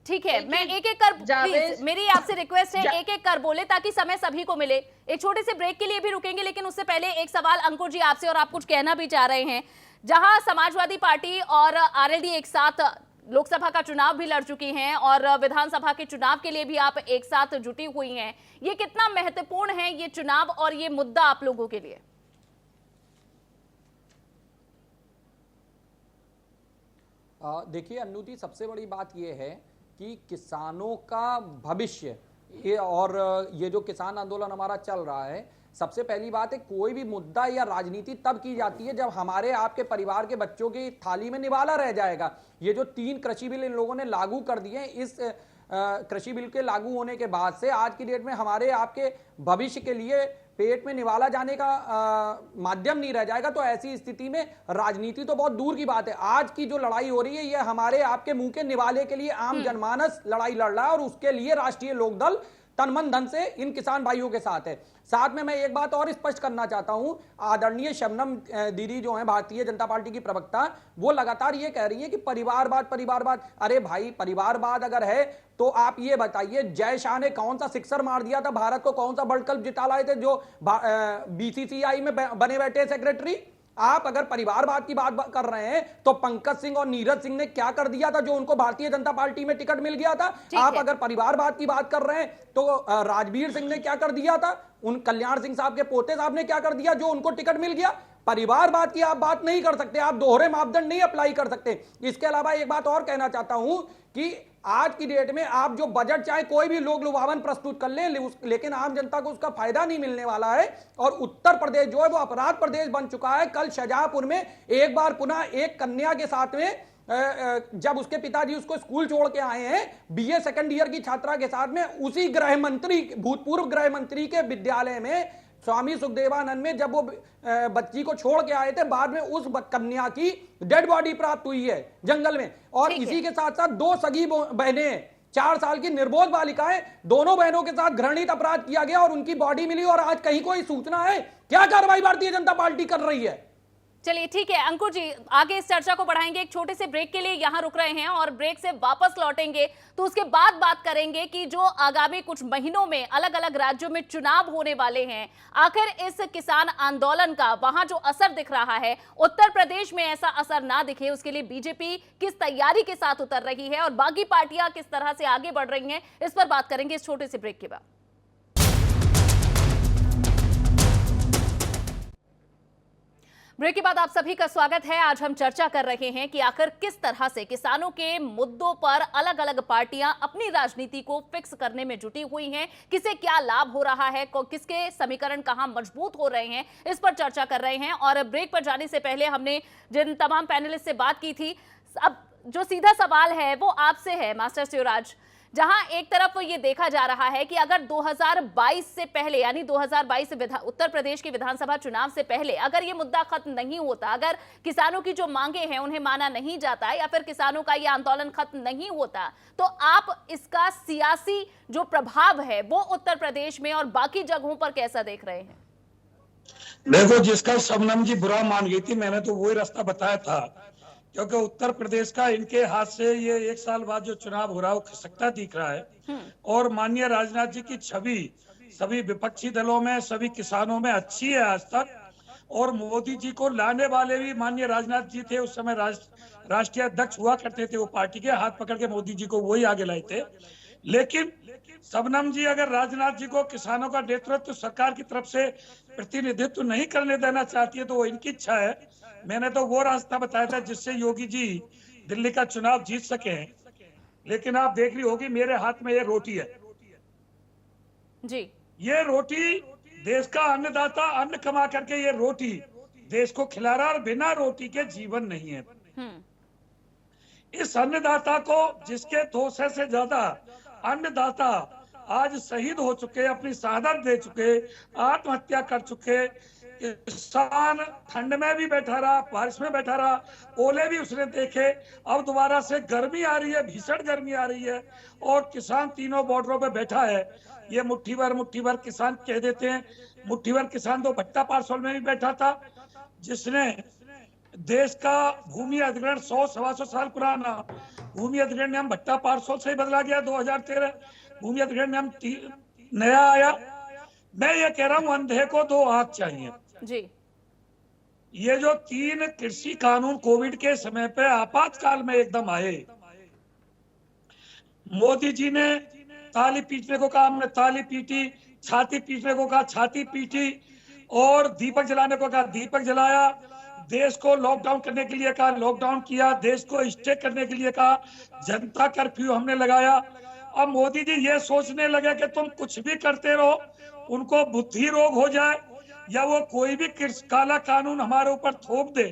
ठीक है, मैं एक एक कर, प्लीज मेरी आपसे रिक्वेस्ट है एक एक कर बोले ताकि समय सभी को मिले। एक छोटे से ब्रेक के लिए भी रुकेंगे, लेकिन उससे पहले एक सवाल अंकुर जी आपसे, और आप कुछ कहना भी चाह रहे हैं। जहां समाजवादी पार्टी और आरएलडी एक साथ लोकसभा का चुनाव भी लड़ चुकी हैं और विधानसभा के चुनाव के लिए भी आप एक साथ जुटी हुई हैं। ये कितना महत्वपूर्ण है ये चुनाव और ये मुद्दा आप लोगों के लिए? देखिए अन्नू जी, सबसे बड़ी बात यह है कि किसानों का भविष्य और ये जो किसान आंदोलन हमारा चल रहा है, सबसे पहली बात है कोई भी मुद्दा या राजनीति तब की जाती है जब हमारे आपके परिवार के बच्चों की थाली में निवाला रह जाएगा। ये जो 3 कृषि बिल इन लोगों ने लागू कर दिए, इस कृषि बिल के लागू होने के बाद से आज की डेट में हमारे आपके भविष्य के लिए पेट में निवाला जाने का माध्यम नहीं रह जाएगा। तो ऐसी स्थिति में राजनीति तो बहुत दूर की बात है। आज की जो लड़ाई हो रही है ये हमारे आपके मुंह के निवाले के लिए आम जनमानस लड़ाई लड़ रहा है और उसके लिए राष्ट्रीय लोकदल तन मन धन से इन किसान भाइयों के साथ है। साथ में मैं एक बात और स्पष्ट करना चाहता हूं, आदरणीय शबनम दीदी जो है भारतीय जनता पार्टी की प्रवक्ता, वो लगातार ये कह रही है कि परिवारवाद। अरे भाई, परिवारवाद अगर है तो आप ये बताइए, जय शाह ने कौन सा सिक्सर मार दिया था, भारत को कौन सा वर्ल्ड कप जिता लाए थे जो बीसीसीआई में बने बैठे सेक्रेटरी? आप अगर परिवारवाद की बात कर रहे हैं तो पंकज सिंह और नीरज सिंह ने क्या कर दिया था जो उनको भारतीय जनता पार्टी में टिकट मिल गया था? आप अगर परिवारवाद की बात कर रहे हैं तो राजवीर सिंह ने क्या कर दिया था, उन कल्याण सिंह साहब के पोते साहब ने क्या कर दिया जो उनको टिकट मिल गया? परिवारवाद की आप बात नहीं कर सकते, आप दोहरे मापदंड नहीं अप्लाई कर सकते। इसके अलावा एक बात और कहना चाहता हूं कि आज की डेट में आप जो बजट चाहे कोई भी लोग लुभावन प्रस्तुत कर लें, लेकिन आम जनता को उसका फायदा नहीं मिलने वाला है। और उत्तर प्रदेश जो है वो अपराध प्रदेश बन चुका है। कल शाहजहांपुर में एक बार पुनः एक कन्या के साथ में जब उसके पिताजी उसको स्कूल छोड़ के आए हैं, बीए सेकंड ईयर की छात्रा के साथ में, उसी गृह मंत्री, भूतपूर्व गृह मंत्री के विद्यालय में स्वामी सुखदेवानंद में जब वो बच्ची को छोड़ के आए थे, बाद में उस कन्या की डेड बॉडी प्राप्त हुई है जंगल में। और इसी के साथ साथ 2 सगी बहनें, 4 साल की निर्बोध बालिकाएं, दोनों बहनों के साथ घृणित अपराध किया गया और उनकी बॉडी मिली। और आज कहीं कोई सूचना है? क्या कार्रवाई भारतीय जनता पार्टी कर रही है? चलिए ठीक है अंकुर जी, आगे इस चर्चा को बढ़ाएंगे। एक छोटे से ब्रेक के लिए यहां रुक रहे हैं और ब्रेक से वापस लौटेंगे तो उसके बाद बात करेंगे कि जो आगामी कुछ महीनों में अलग अलग राज्यों में चुनाव होने वाले हैं, आखिर इस किसान आंदोलन का वहां जो असर दिख रहा है, उत्तर प्रदेश में ऐसा असर ना दिखे उसके लिए बीजेपी किस तैयारी के साथ उतर रही है और बाकी पार्टियां किस तरह से आगे बढ़ रही हैं, इस पर बात करेंगे इस छोटे से ब्रेक के बाद। ब्रेक के बाद आप सभी का स्वागत है। आज हम चर्चा कर रहे हैं कि आखिर किस तरह से किसानों के मुद्दों पर अलग अलग पार्टियां अपनी राजनीति को फिक्स करने में जुटी हुई हैं, किसे क्या लाभ हो रहा है, किसके समीकरण कहां मजबूत हो रहे हैं, इस पर चर्चा कर रहे हैं। और ब्रेक पर जाने से पहले हमने जिन तमाम पैनलिस्ट से बात की थी, अब जो सीधा सवाल है वो आपसे है मास्टर शिवराज, जहां एक तरफ ये देखा जा रहा है कि अगर 2022 से पहले, यानी 2022 उत्तर प्रदेश के विधानसभा चुनाव से पहले अगर ये मुद्दा खत्म नहीं होता, अगर किसानों की जो मांगे हैं उन्हें माना नहीं जाता या फिर किसानों का ये आंदोलन खत्म नहीं होता, तो आप इसका सियासी जो प्रभाव है वो उत्तर प्रदेश में और बाकी जगहों पर कैसा देख रहे हैं? देखो, जिसका शबनम जी बुरा मान गई थी, मैंने तो वही रास्ता बताया था, क्योंकि उत्तर प्रदेश का इनके हाथ से ये 1 साल बाद जो चुनाव हो रहा है वो खिसकता दिख रहा है। और माननीय राजनाथ जी की छवि सभी विपक्षी दलों में, सभी किसानों में अच्छी है आज तक। और मोदी जी को लाने वाले भी माननीय राजनाथ जी थे, उस समय राष्ट्रीय अध्यक्ष हुआ करते थे वो पार्टी के, हाथ पकड़ के मोदी जी को वही आगे लाए थे। लेकिन शबनम जी अगर राजनाथ जी को किसानों का नेतृत्व सरकार की तरफ से प्रतिनिधित्व नहीं करने देना चाहती है तो वो इनकी इच्छा है। मैंने तो वो रास्ता बताया था जिससे योगी जी दिल्ली का चुनाव जीत सके हैं। लेकिन आप देख रही होगी मेरे हाथ में ये रोटी है जी। ये रोटी देश का अन्नदाता अन्न कमा करके ये रोटी देश को खिला रहा है और बिना रोटी के जीवन नहीं है। इस अन्नदाता को, जिसके 200 से ज्यादा अन्नदाता आज शहीद हो चुके, अपनी शहादत दे चुके, आत्महत्या कर चुके, किसान ठंड में भी बैठा रहा, बारिश में बैठा रहा, ओले भी उसने देखे, अब दोबारा से गर्मी आ रही है, भीषण गर्मी आ रही है और किसान तीनों बॉर्डरों पे बैठा है। ये मुट्ठी भर किसान कह देते हैं। मुट्ठी भर किसान तो भट्टा पार्सल में भी बैठा था, जिसने देश का भूमि अधिग्रहण 100-125 साल पुराना भूमि अधिग्रहण नियम भट्टा पार्सल से ही बदला गया। 2013 भूमि अधिग्रहण नियम नया आया। मैं ये कह रहा हूं, अंधे को 2 आंख चाहिए जी। ये जो 3 कृषि कानून कोविड के समय पे आपातकाल में एकदम आए, मोदी जी ने ताली पीटने को कहा, हमने ताली पीटी, छाती पीटने को कहा, छाती पीटी, और दीपक जलाने को कहा, दीपक जलाया, देश को लॉकडाउन करने के लिए कहा, लॉकडाउन किया, देश को स्टे करने के लिए कहा, जनता कर्फ्यू हमने लगाया। अब मोदी जी ये सोचने लगे कि तुम कुछ भी करते रहो, उनको बुद्धि रोग हो जाए या वो कोई भी काला कानून हमारे ऊपर थोप दे।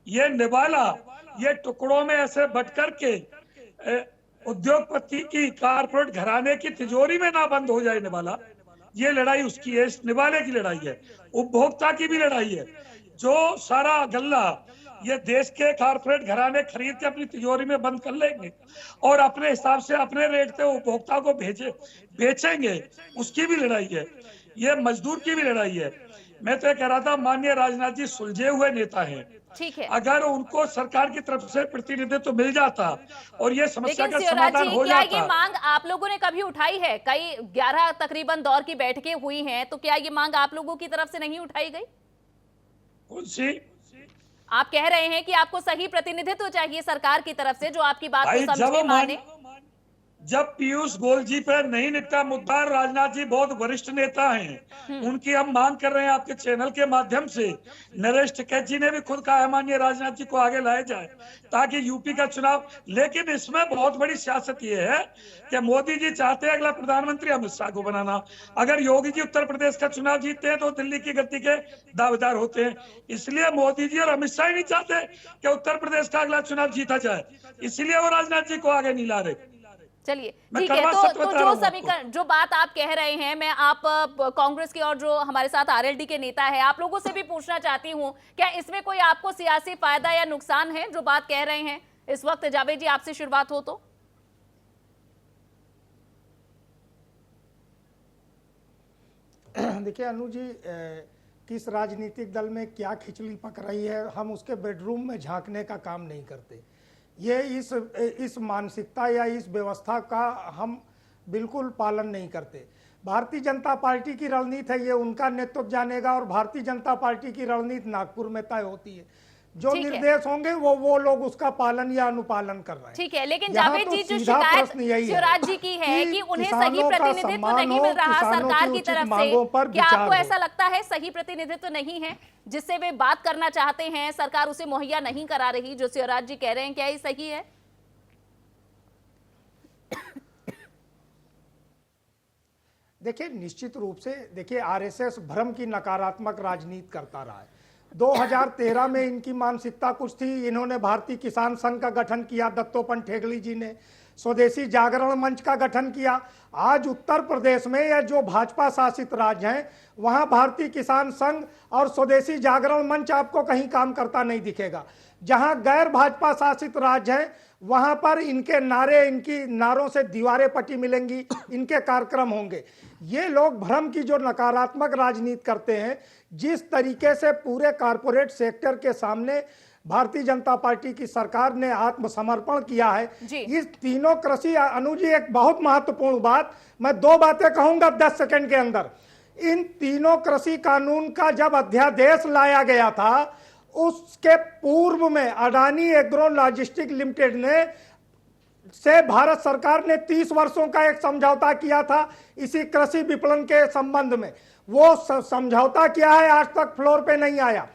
ये निवाला, ये टुकड़ों में ऐसे बट करके उद्योगपति की, कारपोरेट घराने की तिजोरी में ना बंद हो जाए निवाला, ये लड़ाई उसकी है, इस निवाले की लड़ाई है, उपभोक्ता की भी लड़ाई है। जो सारा गल्ला ये देश के कारपोरेट घराने खरीद के अपनी तिजोरी में बंद कर लेंगे और अपने हिसाब से अपने रेट पे उपभोक्ता को बेचेंगे, उसकी भी लड़ाई है। ये मजदूर की भी लड़ाई है। मैं तो कह रहा था, माननीय राजनाथ जी सुलझे हुए नेता हैं, ठीक है, अगर उनको सरकार की तरफ से प्रतिनिधित्व मिल जाता और ये समस्या लेकिन का शिवराज समाधान जी, हो क्या जाता। ये मांग आप लोगों ने कभी उठाई है? कई 11 तकरीबन दौर की बैठकें हुई हैं, तो क्या ये मांग आप लोगों की तरफ से नहीं उठाई गई? कौन सी? आप कह रहे हैं कि आपको सही प्रतिनिधित्व चाहिए सरकार की तरफ से, जो आपकी बात भाई को समझे, माने। जब पीयूष गोयल जी पर नहीं निपटा मुद्दा, राजनाथ जी बहुत वरिष्ठ नेता हैं, उनकी हम मांग कर रहे हैं आपके चैनल के माध्यम से। नरेश टिकैत जी ने भी खुद कहा है माननीय राजनाथ जी को आगे लाया जाए ताकि यूपी का चुनाव। लेकिन इसमें बहुत बड़ी सियासत ये है कि मोदी जी चाहते हैं अगला प्रधानमंत्री अमित शाह को बनाना। अगर योगी जी उत्तर प्रदेश का चुनाव जीतते हैं तो दिल्ली की गद्दी के दावेदार होते हैं। इसलिए मोदी जी और अमित शाह ही नहीं चाहते कि उत्तर प्रदेश का अगला चुनाव जीता जाए, इसलिए वो राजनाथ जी को आगे नहीं ला रहे। चलिए, मैं ठीक है, करवा तो बता रहा जो हूं समीकरण, जो बात आप कह रहे हैं, मैं आप कांग्रेस के और जो हमारे साथ आरएलडी के नेता है, आप लोगों से भी पूछना चाहती हूं, क्या इसमें कोई आपको सियासी फायदा या नुकसान है जो बात कह रहे हैं इस वक्त? जावेद जी, आपसे शुरुआत हो तो। देखिए अनु जी, किस राजनीतिक दल में क्या खिचड़ी पक रही है, हम उसके बेडरूम में झांकने का काम नहीं करते। ये इस मानसिकता या इस व्यवस्था का हम बिल्कुल पालन नहीं करते। भारतीय जनता पार्टी की रणनीति है, ये उनका नेतृत्व जानेगा, और भारतीय जनता पार्टी की रणनीति नागपुर में तय होती है। जो निर्देश होंगे वो लोग उसका पालन या अनुपालन कर रहे हैं। ठीक है, लेकिन यहाँ जावेद तो जी, जो सीधा शिकायत प्रश्न यही शिवराज जी की है कि उन्हें सही किसानों का प्रतिनिधित्व सम्मान नहीं मिल हो, रहा किसानों सरकार की की उचित तरफ मांगों पर से। क्या विचार आपको हो। ऐसा लगता है सही प्रतिनिधित्व नहीं है जिससे वे बात करना चाहते हैं, सरकार उसे मुहैया नहीं करा रही, जो शिवराज जी कह रहे हैं, क्या ये सही है? देखिए, निश्चित रूप से देखिए, आरएसएस भ्रम की नकारात्मक राजनीति करता रहा है। 2013 में इनकी मानसिकता कुछ थी, इन्होंने भारतीय किसान संघ का गठन किया, दत्तोपंत ठेंगड़ी जी ने स्वदेशी जागरण मंच का गठन किया। आज उत्तर प्रदेश में या जो भाजपा शासित राज्य हैं, वहां भारतीय किसान संघ और स्वदेशी जागरण मंच आपको कहीं काम करता नहीं दिखेगा। जहां गैर भाजपा शासित राज्य हैं, वहां पर इनके नारे, इनकी नारों से दीवारें पटी मिलेंगी, इनके कार्यक्रम होंगे। ये लोग भ्रम की जो नकारात्मक राजनीति करते हैं, जिस तरीके से पूरे कारपोरेट सेक्टर के सामने भारतीय जनता पार्टी की सरकार ने आत्मसमर्पण किया है, इस तीनों कृषि, अनुजी एक बहुत महत्वपूर्ण बात, मैं 2 बातें कहूंगा 10 सेकंड के अंदर। इन तीनों कृषि कानून का जब अध्यादेश लाया गया था, उसके पूर्व में अडानी एग्रो लॉजिस्टिक लिमिटेड ने से भारत सरकार ने 30 वर्षों का एक समझौता किया था इसी कृषि विपणन के संबंध में। वो समझौता क्या है, आज तक फ्लोर पे नहीं आया।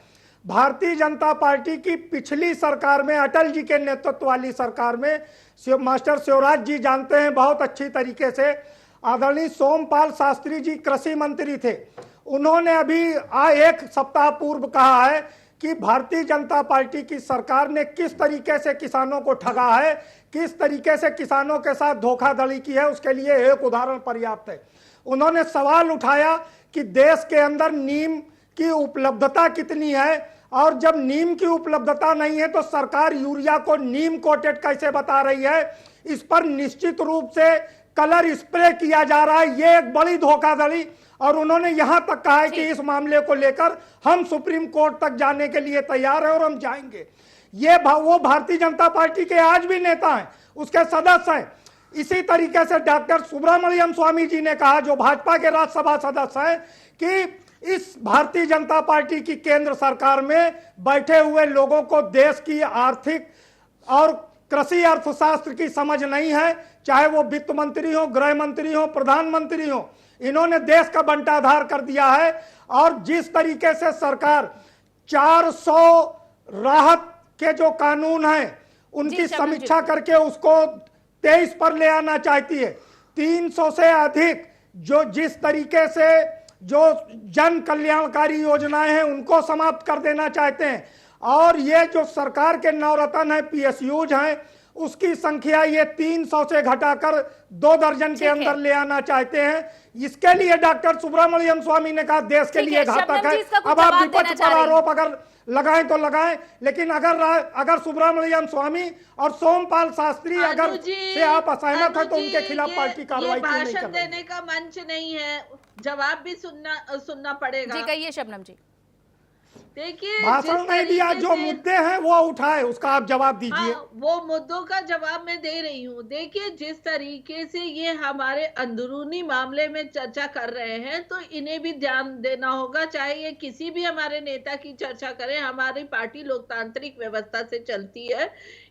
भारतीय जनता पार्टी की पिछली सरकार में, अटल जी के नेतृत्व वाली सरकार में, मास्टर शिवराज जी जानते हैं बहुत अच्छी तरीके से, आदरणीय सोमपाल शास्त्री जी कृषि मंत्री थे। उन्होंने अभी 1 सप्ताह पूर्व कहा है कि भारतीय जनता पार्टी की सरकार ने किस तरीके से किसानों को ठगा है, किस तरीके से किसानों के साथ धोखाधड़ी की है, उसके लिए एक उदाहरण पर्याप्त है। उन्होंने सवाल उठाया कि देश के अंदर नीम की उपलब्धता कितनी है, और जब नीम की उपलब्धता नहीं है तो सरकार यूरिया को नीम कोटेड कैसे बता रही है। इस पर निश्चित रूप से कलर स्प्रे किया जा रहा है, ये एक बड़ी धोखाधड़ी। और उन्होंने यहां तक कहा है कि इस मामले को लेकर हम सुप्रीम कोर्ट तक जाने के लिए तैयार है और हम जाएंगे। ये वो भारतीय जनता पार्टी के आज भी नेता हैं, उसके सदस्य हैं। इसी तरीके से डॉक्टर सुब्रमण्यम स्वामी जी ने कहा, जो भाजपा के राज्यसभा सदस्य हैं, कि इस भारतीय जनता पार्टी की केंद्र सरकार में बैठे हुए लोगों को देश की आर्थिक और कृषि अर्थशास्त्र की समझ नहीं है, चाहे वो वित्त मंत्री हो, गृह मंत्री हो, प्रधानमंत्री हो, इन्होंने देश का बंटाधार कर दिया है। और जिस तरीके से सरकार 400 राहत के जो कानून हैं उनकी समीक्षा करके उसको 23 पर ले आना चाहती है, 300 से अधिक जो जिस तरीके से जो जन कल्याणकारी योजनाएं हैं उनको समाप्त कर देना चाहते हैं, और ये जो सरकार के नवरत्न है पीएसयूज हैं उसकी संख्या ये 300 से घटाकर 2 दर्जन के अंदर ले आना चाहते हैं। इसके लिए डॉक्टर सुब्रमण्यम स्वामी ने कहा देश के लिए घातक है। अब आप विपक्ष पर आरोप अगर लगाएं तो लगाएं, लेकिन अगर सुब्रमण्यम स्वामी और सोमपाल शास्त्री अगर से आप असहमत है तो उनके खिलाफ पार्टी कार्रवाई क्यों नहीं कर रही? भाषण देने का मंच नहीं है, जवाब भी सुनना पड़ेगा। जी कहिए शबनम जी। देखिए, भाषण नहीं दिया, जो मुद्दे हैं वो उठाए, उसका आप जवाब दीजिए। वो मुद्दों का जवाब मैं दे रही हूँ। देखिए, जिस तरीके से ये हमारे अंदरूनी मामले में चर्चा कर रहे हैं तो इन्हें भी ध्यान देना होगा। चाहे ये किसी भी हमारे नेता की चर्चा करें, हमारी पार्टी लोकतांत्रिक व्यवस्था से चलती है।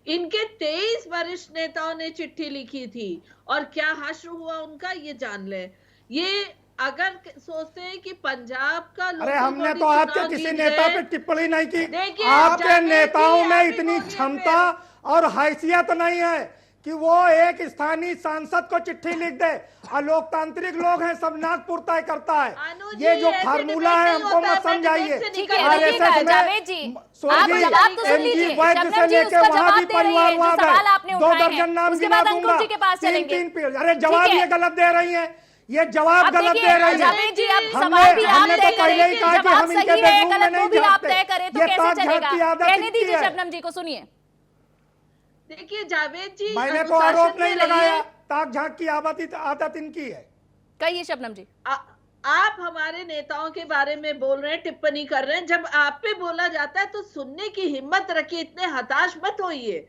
इनके 23 वरिष्ठ नेताओं ने चिट्ठी लिखी थी और क्या हश्र हुआ उनका, ये जान ले। ये अगर सोचते हैं कि पंजाब का, अरे हमने तो आपके किसी नेता पे टिप्पणी नहीं की। आपके नेताओं में इतनी क्षमता और हैसियत नहीं है कि वो एक स्थानीय सांसद को चिट्ठी लिख दे। अलोकतांत्रिक लोग हैं, सब नागपुर तय करता है। ये जो फार्मूला है हमको मत समझाइए। जावेद जी, आप जवाब तो सुन लीजिए। शबनम जी उसका जवाब दे रही है, जो सवाल आपने उठाए हैं। उसके बाद अंकुर जी के पास चलेंगे। अरे जवाब ये गलत दे रही है, ये जवाब गलत दे रही है। जावेद जी, अब सवाल भी आप तय करें कि जवाब सही है गलत वो भी आप तय करें तो कैसे चलेगा? कहने दीजिए शबनम जी को, सुनिए। देखिए जावेद जी, मैंने तो आरोप नहीं लगाया, ताक झांक की आदत इनकी है। कहिए शबनम जी। आप हमारे नेताओं के बारे में बोल रहे हैं, टिप्पणी कर रहे हैं। जब आप पे बोला जाता है तो सुनने की हिम्मत रखिए, इतने हताश मत होइए।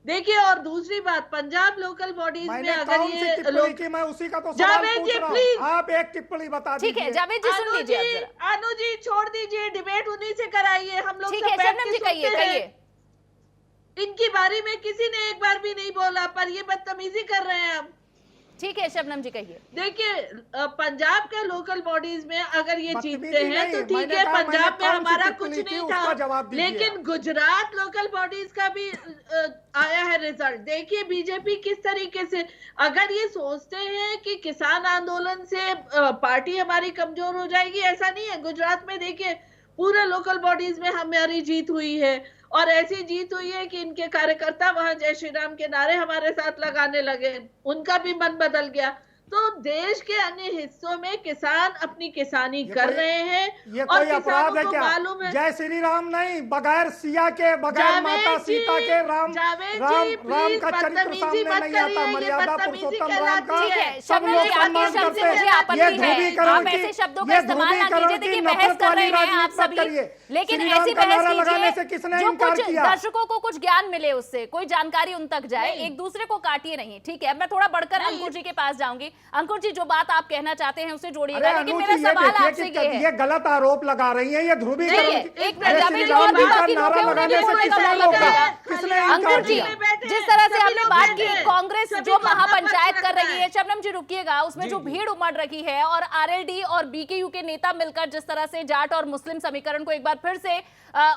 देखिए, और दूसरी बात, पंजाब लोकल बॉडीज में अगर ये लोग, मैं उसी का तो सवाल पूछ रहा हूं, आप एक टिप्पणी बता दीजिए। ठीक है जावेद जी, सुन लीजिए। अनु जी छोड़ दीजिए, डिबेट उन्हीं से कराइए, हम लोग ठीक है शबनम जी, कहिए। इनकी बारी में किसी ने एक बार भी नहीं बोला, पर ये बदतमीजी कर रहे हैं हम। ठीक है शबनम जी, कहिए। देखिए, पंजाब के लोकल बॉडीज में अगर ये जीतते हैं तो ठीक है, पंजाब में हमारा कुछ नहीं था, लेकिन गुजरात लोकल बॉडीज का भी आया है रिजल्ट। देखिए बीजेपी किस तरीके से, अगर ये सोचते हैं कि किसान आंदोलन से पार्टी हमारी कमजोर हो जाएगी, ऐसा नहीं है। गुजरात में देखिए पूरे लोकल बॉडीज में हमारी जीत हुई है, और ऐसी जीत हुई है कि इनके कार्यकर्ता वहां जय श्री राम के नारे हमारे साथ लगाने लगे, उनका भी मन बदल गया। तो देश के अन्य हिस्सों में किसान अपनी किसानी कर रहे हैं, ये और कोई अपराध है क्या? मालूम है जय श्री राम नहीं, बगैर सिया के, बगैर माता सीता के राम का चरित्र सामने नहीं आता। मर्यादा पुरुषोत्तम राम का सब लोग सम्मान करते हैं। ये ध्रुवीकरण की नफरत वाली राजनीति मत करिए। लेकिन श्री राम ऐसी का नारा बहस लगाने से कीजिए किसने जो इनकार कुछ किया? दर्शकों को कुछ ज्ञान मिले, उससे कोई जानकारी उन तक जाए, एक दूसरे को काटिए नहीं। ठीक है, मैं थोड़ा बढ़कर अंकुर जी के पास जाऊंगी। अंकुर जी, जो बात आप कहना चाहते हैं उसे जोड़िएगा, लेकिन मेरा सवाल आपसे ये है, ये गलत आरोप लगा रही है, ये ध्रुवीकरण अंकुर जी, जिस तरह से हमने बात की, कांग्रेस जो महापंचायत कर रही है, शबनम जी रुकिएगा, उसमें जो भीड़ उमड़ रही है, और आरएलडी और बीकेयू के नेता मिलकर जिस तरह से जाट और मुस्लिम समीकरण को एक बार फिर से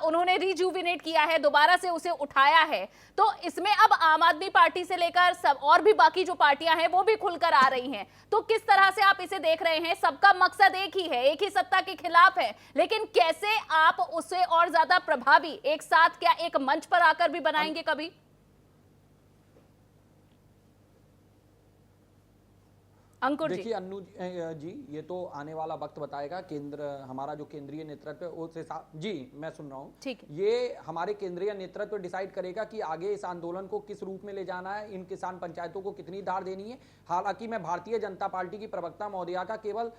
उन्होंने रिजुविनेट किया है, दोबारा से उसे उठाया है, तो इसमें अब आम आदमी पार्टी से लेकर सब और भी बाकी जो पार्टियां हैं वो भी खुलकर आ रही हैं। तो किस तरह से आप इसे देख रहे हैं? सबका मकसद एक ही है, एक ही सत्ता के खिलाफ है, लेकिन कैसे आप उसे और ज्यादा प्रभावी एक साथ, क्या एक मंच पर आकर भी बनाएंगे कभी? अंकुर जी। देखिए अन्नू जी, ये तो आने वाला वक्त बताएगा। केंद्र, हमारा जो केंद्रीय नेतृत्व उस हिसाब, जी मैं सुन रहा हूँ, ठीक है, ये हमारे केंद्रीय नेतृत्व डिसाइड करेगा कि आगे इस आंदोलन को किस रूप में ले जाना है, इन किसान पंचायतों को कितनी धार देनी है। हालांकि मैं भारतीय जनता पार्टी की प्रवक्ता महोदया का केवल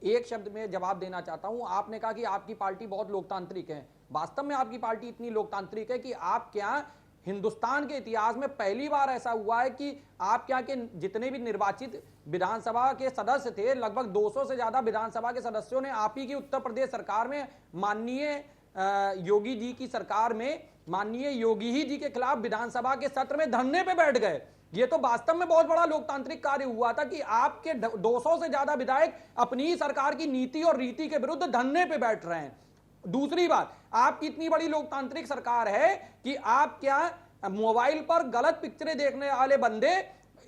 एक शब्द में जवाब देना चाहता हूं। आपने कहा कि आपकी पार्टी बहुत लोकतांत्रिक है। वास्तव में आपकी पार्टी इतनी लोकतांत्रिक है कि आप क्या, हिंदुस्तान के इतिहास में पहली बार ऐसा हुआ है कि आप क्या के जितने भी निर्वाचित विधानसभा के सदस्य थे, लगभग 200 से ज्यादा विधानसभा के सदस्यों ने आप ही की उत्तर प्रदेश सरकार में, माननीय योगी जी की सरकार में माननीय योगी ही जी के खिलाफ विधानसभा के सत्र में धरने पे बैठ गए। ये तो वास्तव में बहुत बड़ा लोकतांत्रिक कार्य हुआ था कि आपके 200 से ज्यादा विधायक अपनी ही सरकार की नीति और रीति के विरुद्ध धरने पे बैठ रहे हैं। दूसरी बात, आपकी इतनी बड़ी लोकतांत्रिक सरकार है कि आप क्या मोबाइल पर गलत पिक्चरें देखने वाले बंदे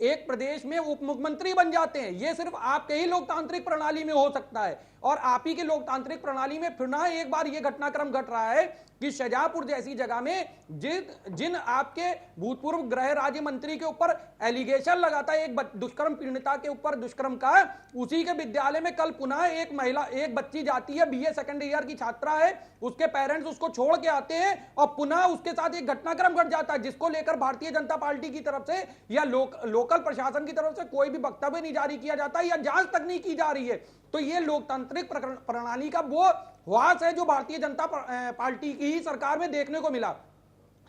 एक प्रदेश में उप मुख्यमंत्री बन जाते हैं। यह सिर्फ आपके ही लोकतांत्रिक प्रणाली में हो सकता है। और आप ही के लोकतांत्रिक प्रणाली में फिर ना एक बार यह घटनाक्रम घट रहा है कि शाहजहांपुर जैसी जगह में जिन आपके भूतपूर्व गृह राज्य मंत्री के ऊपर एलिगेशन लगाता है एक दुष्कर्म पीड़िता के ऊपर दुष्कर्म का, उसी के विद्यालय में कल पुनः एक बच्ची जाती है, बीए सेकंड ईयर की छात्रा है, उसके पेरेंट्स उसको छोड़ के आते हैं और पुनः उसके साथ एक घटनाक्रम घट जाता है, जिसको लेकर भारतीय जनता पार्टी की तरफ से या लोकल प्रशासन की तरफ से कोई भी वक्तव्य नहीं जारी किया जाता या जांच तक नहीं की जा रही है। तो ये लोकतांत्रिक प्रणाली का वो ह्रास है जो भारतीय जनता पार्टी की ही सरकार में देखने को मिला।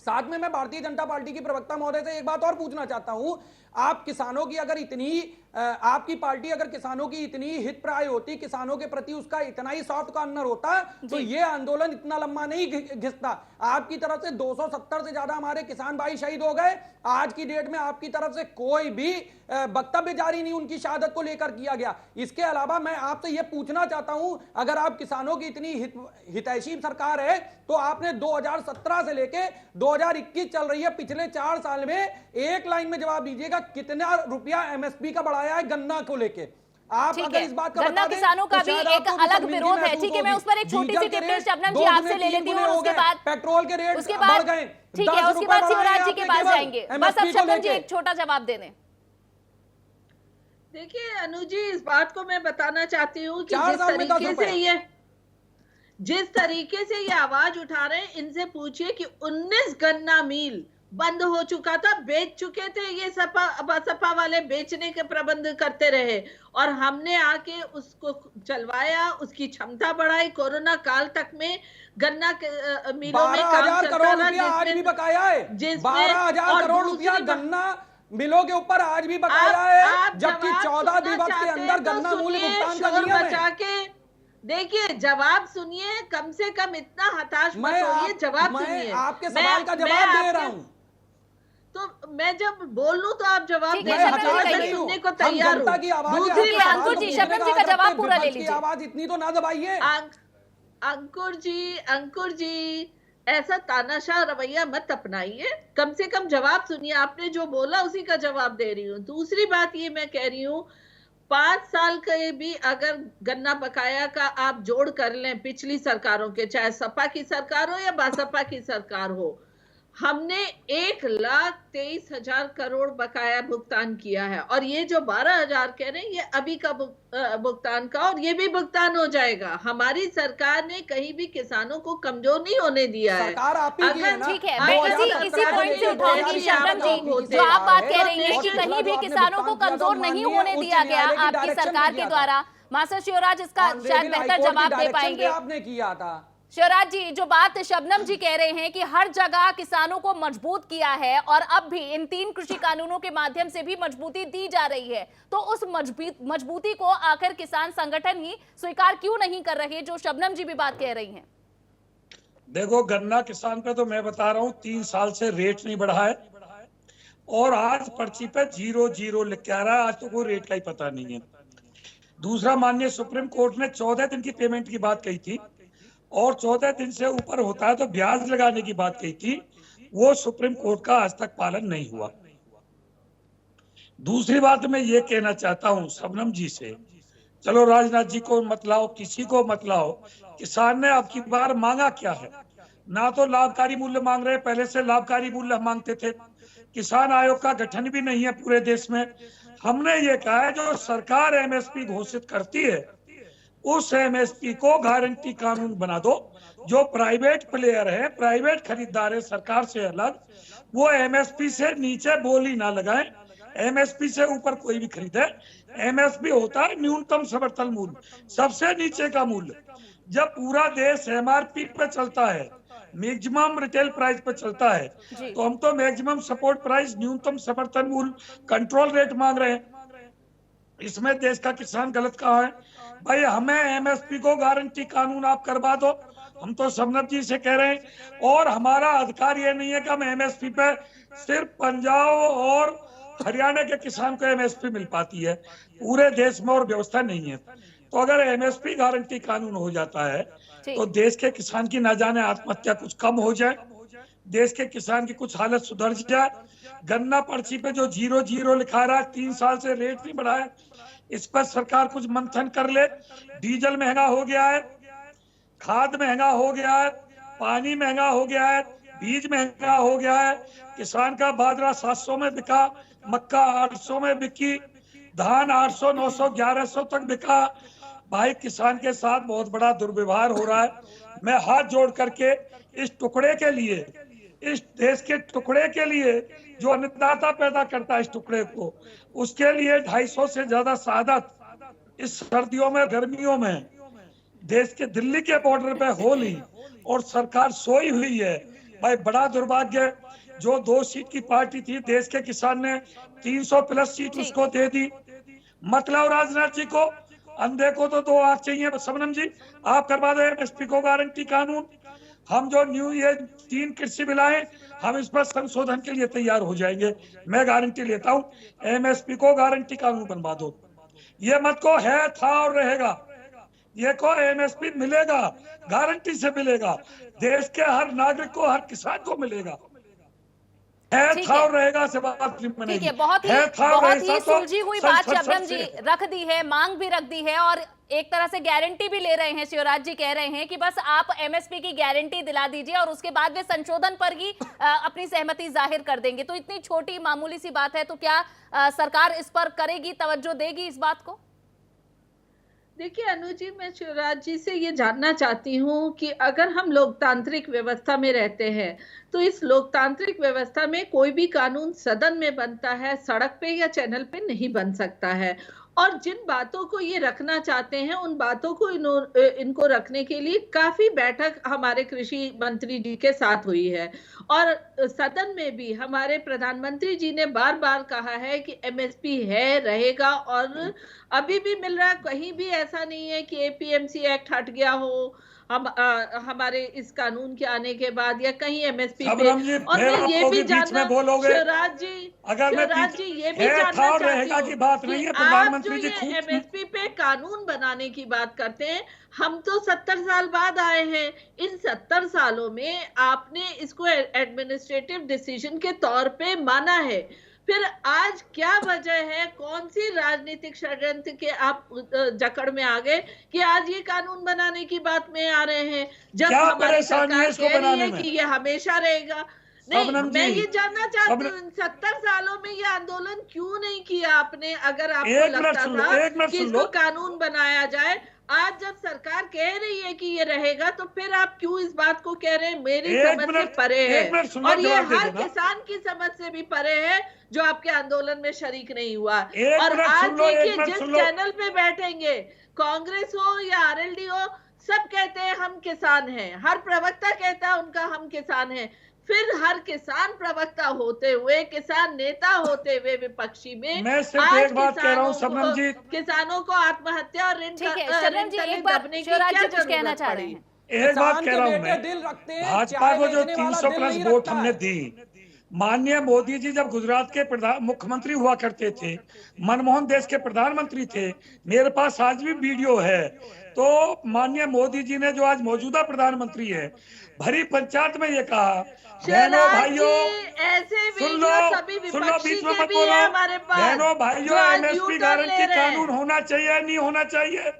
साथ में मैं भारतीय जनता पार्टी की प्रवक्ता महोदय से एक बात और पूछना चाहता हूं, आप किसानों की अगर इतनी आपकी पार्टी अगर किसानों की इतनी हित प्राय होती, किसानों के प्रति उसका इतना ही सॉफ्ट कॉर्नर होता, तो ये आंदोलन इतना लंबा नहीं घिसता। आपकी तरफ से 270 से ज्यादा हमारे किसान भाई शहीद हो गए। आज की डेट में आपकी तरफ से कोई भी वक्तव्य जारी नहीं उनकी शहादत को लेकर किया गया। इसके अलावा मैं आपसे यह पूछना चाहता हूं, अगर आप किसानों की इतनी हितैषी सरकार है तो आपने 2017 से लेके 2021 चल रही है, पिछले 4 साल में एक लाइन में जवाब दीजिएगा कितना रुपया एमएसपी का बढ़ाया है गन्ना को लेके। आप अगर इस बात का गन्ना बता दें, किसानों का तो भी शायद एक आपको अलग भी विरोध है। महसूस ठीक है, मैं होगी। उस पर एक छोटी सी डीजल के टिप्पणी रेट शबनम जी 2 आपसे गुने, ले 3 लेती हूँ गुने और हो उसके गए। बाद पेट्रोल के रेट उसके बढ़ बाद गए। ठीक है, 10 उसके रुपए बाद बढ़ाए शिवराज जी आपके के पास केवल जाएंगे। बस अब MSP को शबनम जी लेके। एक छोटा जवाब दे दें। देखिए अनु जी, इस बात को मैं बताना चाहती हूँ कि 4 साल में 10 रुपए। जिस तरीके से ये आवाज उठा रहे हैं, इनसे पूछिए कि 19 गन्ना मिल बंद हो चुका था, बेच चुके थे, ये सपा वाले बेचने के प्रबंध करते रहे और हमने आके उसको चलवाया, उसकी क्षमता बढ़ाई। कोरोना काल तक में गन्ना के मिलों में काम 12,000 चलता करोड़ रहा, रुपया आज भी बकाया है। जिसमें 12,000 करोड़ रुपया गन्ना मिलों के ऊपर आज भी बकाया है, जबकि 14 दिवस के अंदर गन्ना मूल्य भुगतान का नियम है। देखिए जवाब सुनिए, कम से कम इतना हताश मत होइए, जवाब सुनिए। आपके सवाल का जवाब दे रहा हूं। तो मैं जब बोल लूं तो आप जवाब ठीक दे है, सकते शबनम हैं, जी, मैं नहीं सुनने को हम तैयार जनता की आवाज हूँ। है, दूसरी आपके अंकुर सवाल जी, को शबनम जी पूछने का जवाब हक पूरा ले विपक्ष की लीजिए। आवाज इतनी तो ना दबाइए। अंकुर जी ऐसा तानाशाह रवैया मत अपनाइए, कम से कम जवाब सुनिए। आपने जो बोला उसी का जवाब दे रही हूँ। दूसरी बात ये मैं कह रही हूँ, 5 साल के भी अगर गन्ना बकाया का आप जोड़ कर लें पिछली सरकारों के, चाहे सपा की सरकार हो या बसपा की सरकार हो, हमने 1,23,000 करोड़ बकाया भुगतान किया है। और ये जो 12,000 कह रहे हैं ये अभी का भुगतान का, और ये भी भुगतान हो जाएगा। हमारी सरकार ने कहीं भी किसानों को कमजोर नहीं होने दिया है। सरकार आप ही की है ना। ठीक है, मैं इसी पॉइंट से उठाऊंगी शबनम जी, जो आप बात कह रही हैं कि कहीं भी किसानों को कमजोर नहीं होने दिया गया आपकी सरकार के द्वारा। मास्टर शिवराज इसका शायद बेहतर जवाब दे पाएंगे। आपने किया था शिवराज जी, जो बात शबनम जी कह रहे हैं कि हर जगह किसानों को मजबूत किया है और अब भी इन 3 कृषि कानूनों के माध्यम से भी मजबूती दी जा रही है, तो उस मजबूती को आखिर किसान संगठन ही स्वीकार क्यों नहीं कर रहे, जो शबनम जी भी बात कह रही हैं? देखो, गन्ना किसान पे तो मैं बता रहा हूँ 3 साल से रेट नहीं बढ़ा है और आज पर्ची पे 0 लिख के आ रहा है। आज तो कोई रेट का ही पता नहीं है। दूसरा, माननीय सुप्रीम कोर्ट ने 14 दिन की पेमेंट की बात कही थी और 14 दिन से ऊपर होता है तो ब्याज लगाने की बात कही थी, वो सुप्रीम कोर्ट का आज तक पालन नहीं हुआ। दूसरी बात मैं ये कहना चाहता हूं शबनम जी से, चलो राजनाथ जी को मत लाओ, किसी को मत लाओ, किसान ने अब की बार मांगा क्या है? ना तो लाभकारी मूल्य मांग रहे, पहले से लाभकारी मूल्य मांगते थे। किसान आयोग का गठन भी नहीं है पूरे देश में। हमने ये कहा है जो सरकार एमएसपी घोषित करती है उस एमएसपी को गारंटी कानून बना दो। जो प्राइवेट प्लेयर है, प्राइवेट खरीदार है सरकार से अलग, वो एमएसपी से नीचे बोली ना लगाए, एमएसपी से ऊपर कोई भी खरीदे। एमएसपी होता है न्यूनतम समर्थन मूल्य, सबसे नीचे का मूल्य। जब पूरा देश एमआरपी पे चलता है, मैक्सिमम रिटेल प्राइस पे चलता है, तो हम तो मैक्सिमम सपोर्ट प्राइस, न्यूनतम समर्थन मूल्य, कंट्रोल रेट मांग रहे हैं। इसमें देश का किसान गलत कहाँ है? भाई हमें एमएसपी को गारंटी कानून आप करवा दो, हम तो शबनम जी से कह रहे हैं। और हमारा अधिकार ये नहीं है कि हम एमएसपी पे सिर्फ पंजाब और हरियाणा के किसान को एमएसपी मिल पाती है, पूरे देश में और व्यवस्था नहीं है। तो अगर एमएसपी गारंटी कानून हो जाता है तो देश के किसान की ना जाने आत्महत्या कुछ कम हो जाए, देश के किसान की कुछ हालत सुधर जाए। गन्ना पर्ची पे जो 0-0 लिखा रहा है, 3 साल से रेट नहीं बढ़ा है, इस पर सरकार कुछ मंथन कर ले। डीजल महंगा हो गया है, खाद महंगा हो गया है, पानी महंगा हो गया है, बीज महंगा हो गया है। किसान का बाजरा 700 में बिका, मक्का 800 में बिकी, धान 800, 900, 1100 तक बिका। भाई किसान के साथ बहुत बड़ा दुर्व्यवहार हो रहा है। मैं हाथ जोड़ करके इस टुकड़े के लिए, इस देश के टुकड़े के लिए जो अन्नदाता पैदा करता है इस टुकड़े को, उसके लिए 250 से ज्यादा शहादत इस सर्दियों में, गर्मियों में देश के दिल्ली के बॉर्डर पे होली और सरकार सोई हुई है। भाई बड़ा दुर्भाग्य, जो 2 सीट की पार्टी थी, देश के किसान ने 300 प्लस सीट उसको दे दी। मतलब राजनाथ जी को, अंधे को तो 2 आंख चाहिए। शबनम जी आप करवा दो एमएसपी को गारंटी कानून। हम जो न्यू ये 3 कृषि बिल आए, हम इस पर संशोधन के लिए तैयार हो जाएंगे। मैं गारंटी लेता हूँ, एमएसपी को गारंटी कानून बनवा दो। ये मत को है, था और रहेगा, ये को एमएसपी मिलेगा, गारंटी से मिलेगा, देश के हर नागरिक को, हर किसान को मिलेगा। ठीक है, रहेगा से बात नहीं बनेगी। ठीक है, बहुत ही सुलझी हुई बात शबनम जी रख दी है, मांग भी रख दी है और एक तरह से गारंटी भी ले रहे हैं। शिवराज जी कह रहे हैं कि बस आप एमएसपी की गारंटी दिला दीजिए और उसके बाद वे संशोधन पर ही अपनी सहमति जाहिर कर देंगे। तो इतनी छोटी मामूली सी बात है, तो क्या सरकार इस पर करेगी, तवज्जो देगी इस बात को? देखिए अनु जी, मैं शिवराज जी से ये जानना चाहती हूँ कि अगर हम लोकतांत्रिक व्यवस्था में रहते हैं तो इस लोकतांत्रिक व्यवस्था में कोई भी कानून सदन में बनता है, सड़क पे या चैनल पे नहीं बन सकता है। और जिन बातों को ये रखना चाहते हैं उन बातों को इनको रखने के लिए काफी बैठक हमारे कृषि मंत्री जी के साथ हुई है और सदन में भी हमारे प्रधानमंत्री जी ने बार बार कहा है कि एमएसपी है, रहेगा और अभी भी मिल रहा है। कहीं भी ऐसा नहीं है कि एपीएमसी एक्ट हट गया हो हमारे इस कानून के आने के बाद या कहीं एमएसपी पे। और मैं ये भी जानना, शिवराज जी ये भी जानना चाहती हूँ कि आप जो ये एमएसपी पे कानून बनाने की बात करते हैं, हम तो 70 साल बाद आए हैं। इन 70 सालों में आपने इसको एडमिनिस्ट्रेटिव डिसीजन के तौर पे माना है, फिर आज क्या वजह है, कौन सी राजनीतिक षड्यंत्र के आप जकड़ में आ गए कि आज ये कानून बनाने की बात में आ रहे हैं, जब हमारी सरकार कह रही है कि ये हमेशा रहेगा? नहीं, मैं ये जानना चाहती हूँ 70 सालों में ये आंदोलन क्यों नहीं किया आपने? अगर आपको लगता था कि इसको कानून बनाया जाए, आज जब सरकार कह रही है कि ये रहेगा, तो फिर आप क्यों इस बात को कह रहे हैं? मेरी समझ से परे है और ये हर किसान की समझ से भी परे है जो आपके आंदोलन में शरीक नहीं हुआ। और आज देखिए, जिस चैनल पे बैठेंगे, कांग्रेस हो या आरएलडी हो, सब कहते हैं हम किसान हैं, हर प्रवक्ता कहता है उनका हम किसान हैं। फिर हर किसान प्रवक्ता होते हुए, किसान नेता होते हुए विपक्षी में मैं सिर्फ एक बात कह रहा हूँ शबनम जी, किसानों को आत्महत्या और ऋण दबने की क्या जरूरत पड़ी? एक बात कह रहा हूँ मैं, भाजपा को जो 300 प्लस वोट हमने दी, माननीय मोदी जी जब गुजरात के मुख्यमंत्री हुआ करते थे, मनमोहन देश के प्रधानमंत्री थे, मेरे पास आज भी वीडियो है, तो माननीय मोदी जी ने जो आज मौजूदा प्रधानमंत्री है, भरी पंचायत में ये कहा, बहनों भाइयों ऐसे सुन लो, बीच में मत बोलो, बहनों भाइयों एमएसपी गारंटी कानून होना चाहिए, नहीं होना चाहिए?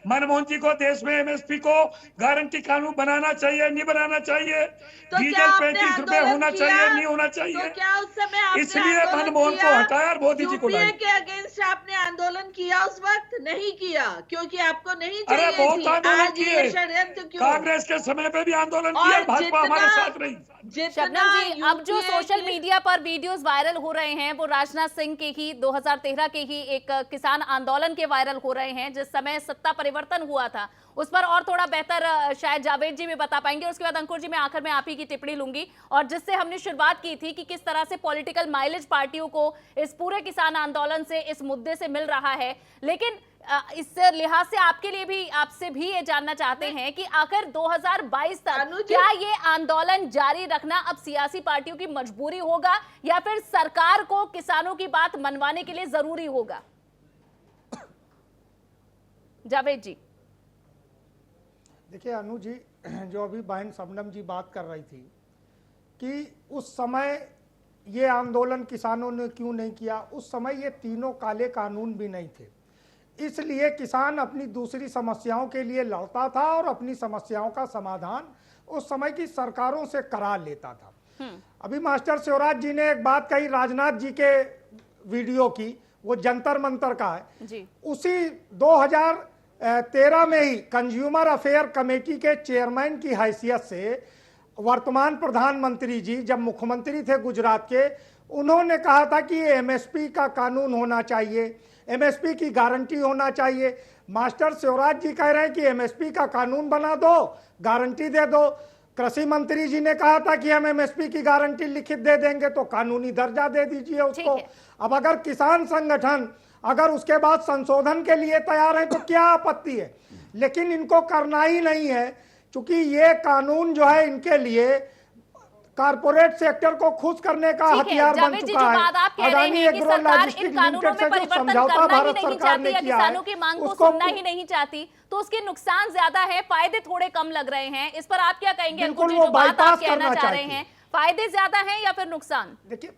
मनमोहन जी को देश में एमएसपी को गारंटी कानून बनाना चाहिए, नहीं बनाना चाहिए? डीजल 35 रुपए होना चाहिए, नहीं होना चाहिए? तो क्या उस समय इसलिए मनमोहन को हटाया और मोदी जी को लाया। के अगेंस्ट आपने आंदोलन किया? उस वक्त नहीं किया क्योंकि आपको नहीं चाहिए। अरे बहुत आंदोलन किए, क्यों? कांग्रेस के समय पे भी आंदोलन किया, भाजपा हमारे साथ रही। शबनम जी, अब जो सोशल मीडिया पर वीडियोस वायरल हो रहे हैं वो राजनाथ सिंह के ही 2013 के ही एक किसान आंदोलन के वायरल हो रहे हैं, जिस समय सत्ता परिवर्तन हुआ था। उस पर और थोड़ा बेहतर शायद जावेद जी भी बता पाएंगे। उसके बाद अंकुर जी, मैं आखिर में आप ही की टिप्पणी लूंगी। और जिससे हमने शुरुआत की थी कि किस तरह से पॉलिटिकल माइलेज पार्टियों को इस पूरे किसान आंदोलन से, इस मुद्दे से मिल रहा है, लेकिन इस लिहाज से आपके लिए भी, आपसे भी ये जानना चाहते हैं कि आखिर 2022 तक क्या ये आंदोलन जारी रखना अब सियासी पार्टियों की मजबूरी होगा या फिर सरकार को किसानों की बात मनवाने के लिए जरूरी होगा? जावेद जी। देखिए अनु जी, जो अभी बहन शबनम जी बात कर रही थी कि उस समय ये आंदोलन किसानों ने क्यों नहीं किया, उस समय ये तीनों काले कानून भी नहीं थे, इसलिए किसान अपनी दूसरी समस्याओं के लिए लड़ता था और अपनी समस्याओं का समाधान उस समय की सरकारों से करा लेता था। अभी मास्टर शिवराज जी ने एक बात कही राजनाथ जी के वीडियो की, वो जंतर मंतर का है जी। उसी 2013 में ही कंज्यूमर अफेयर कमेटी के चेयरमैन की हैसियत से वर्तमान प्रधानमंत्री जी जब मुख्यमंत्री थे गुजरात के, उन्होंने कहा था कि एमएसपी का कानून होना चाहिए, एमएसपी की गारंटी होना चाहिए। मास्टर शिवराज जी कह रहे हैं कि एमएसपी का कानून बना दो, गारंटी दे दो। कृषि मंत्री जी ने कहा था कि हम एमएसपी की गारंटी लिखित दे देंगे, तो कानूनी दर्जा दे दीजिए उसको। अब अगर किसान संगठन अगर उसके बाद संशोधन के लिए तैयार है तो क्या आपत्ति है, लेकिन इनको करना ही नहीं है, क्योंकि ये कानून जो है इनके लिए कारपोरेट सेक्टर को खुश करने का हथियार बन चुका है। अडानी एग्रो लॉजिस्टिक लिमिटेड से जो समझौता भारत सरकार ने किया है, किसानों की मांग को सुनना ही नहीं चाहती, तो उसके नुकसान ज्यादा है, फायदे थोड़े कम लग रहे हैं। इस पर आप क्या कहेंगे? बिल्कुल वो बाईपास करना चाह रहे हैं, फायदे ज्यादा हैं या फिर नुकसान? देखिए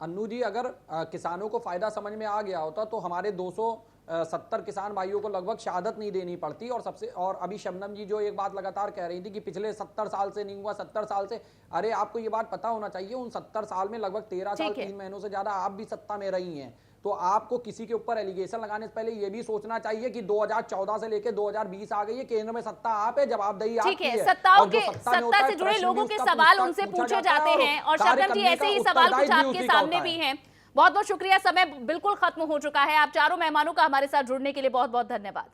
अन्नू जी, अगर किसानों को फायदा समझ में आ गया होता तो हमारे 270 किसान भाइयों को लगभग शहादत नहीं देनी पड़ती। और अभी शबनम जी जो एक बात लगातार कह रही थी कि पिछले 70 साल से नहीं हुआ, 70 साल से, अरे आपको ये बात पता होना चाहिए उन 70 साल में लगभग 13 साल 3 महीनों से ज्यादा आप भी सत्ता में रही हैं, तो आपको किसी के ऊपर एलिगेशन लगाने से पहले ये भी सोचना चाहिए कि 2014 से लेकर 2020 आ गई है, केंद्र में सत्ता आप है, जवाबदेही आपकी है। सत्ता से जुड़े लोगों के सवाल उनसे पूछे जाते हैं और शबनम जी ऐसे ही सवाल कुछ आपके सामने भी हैं। बहुत बहुत शुक्रिया, समय बिल्कुल खत्म हो चुका है। आप चारों मेहमानों का हमारे साथ जुड़ने के लिए बहुत बहुत धन्यवाद।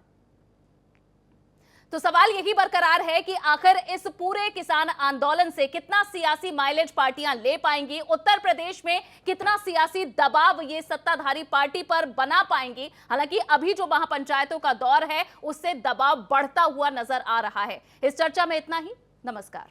तो सवाल यही बरकरार है कि आखिर इस पूरे किसान आंदोलन से कितना सियासी माइलेज पार्टियां ले पाएंगी, उत्तर प्रदेश में कितना सियासी दबाव ये सत्ताधारी पार्टी पर बना पाएंगी। हालांकि अभी जो महापंचायतों का दौर है उससे दबाव बढ़ता हुआ नजर आ रहा है। इस चर्चा में इतना ही। नमस्कार।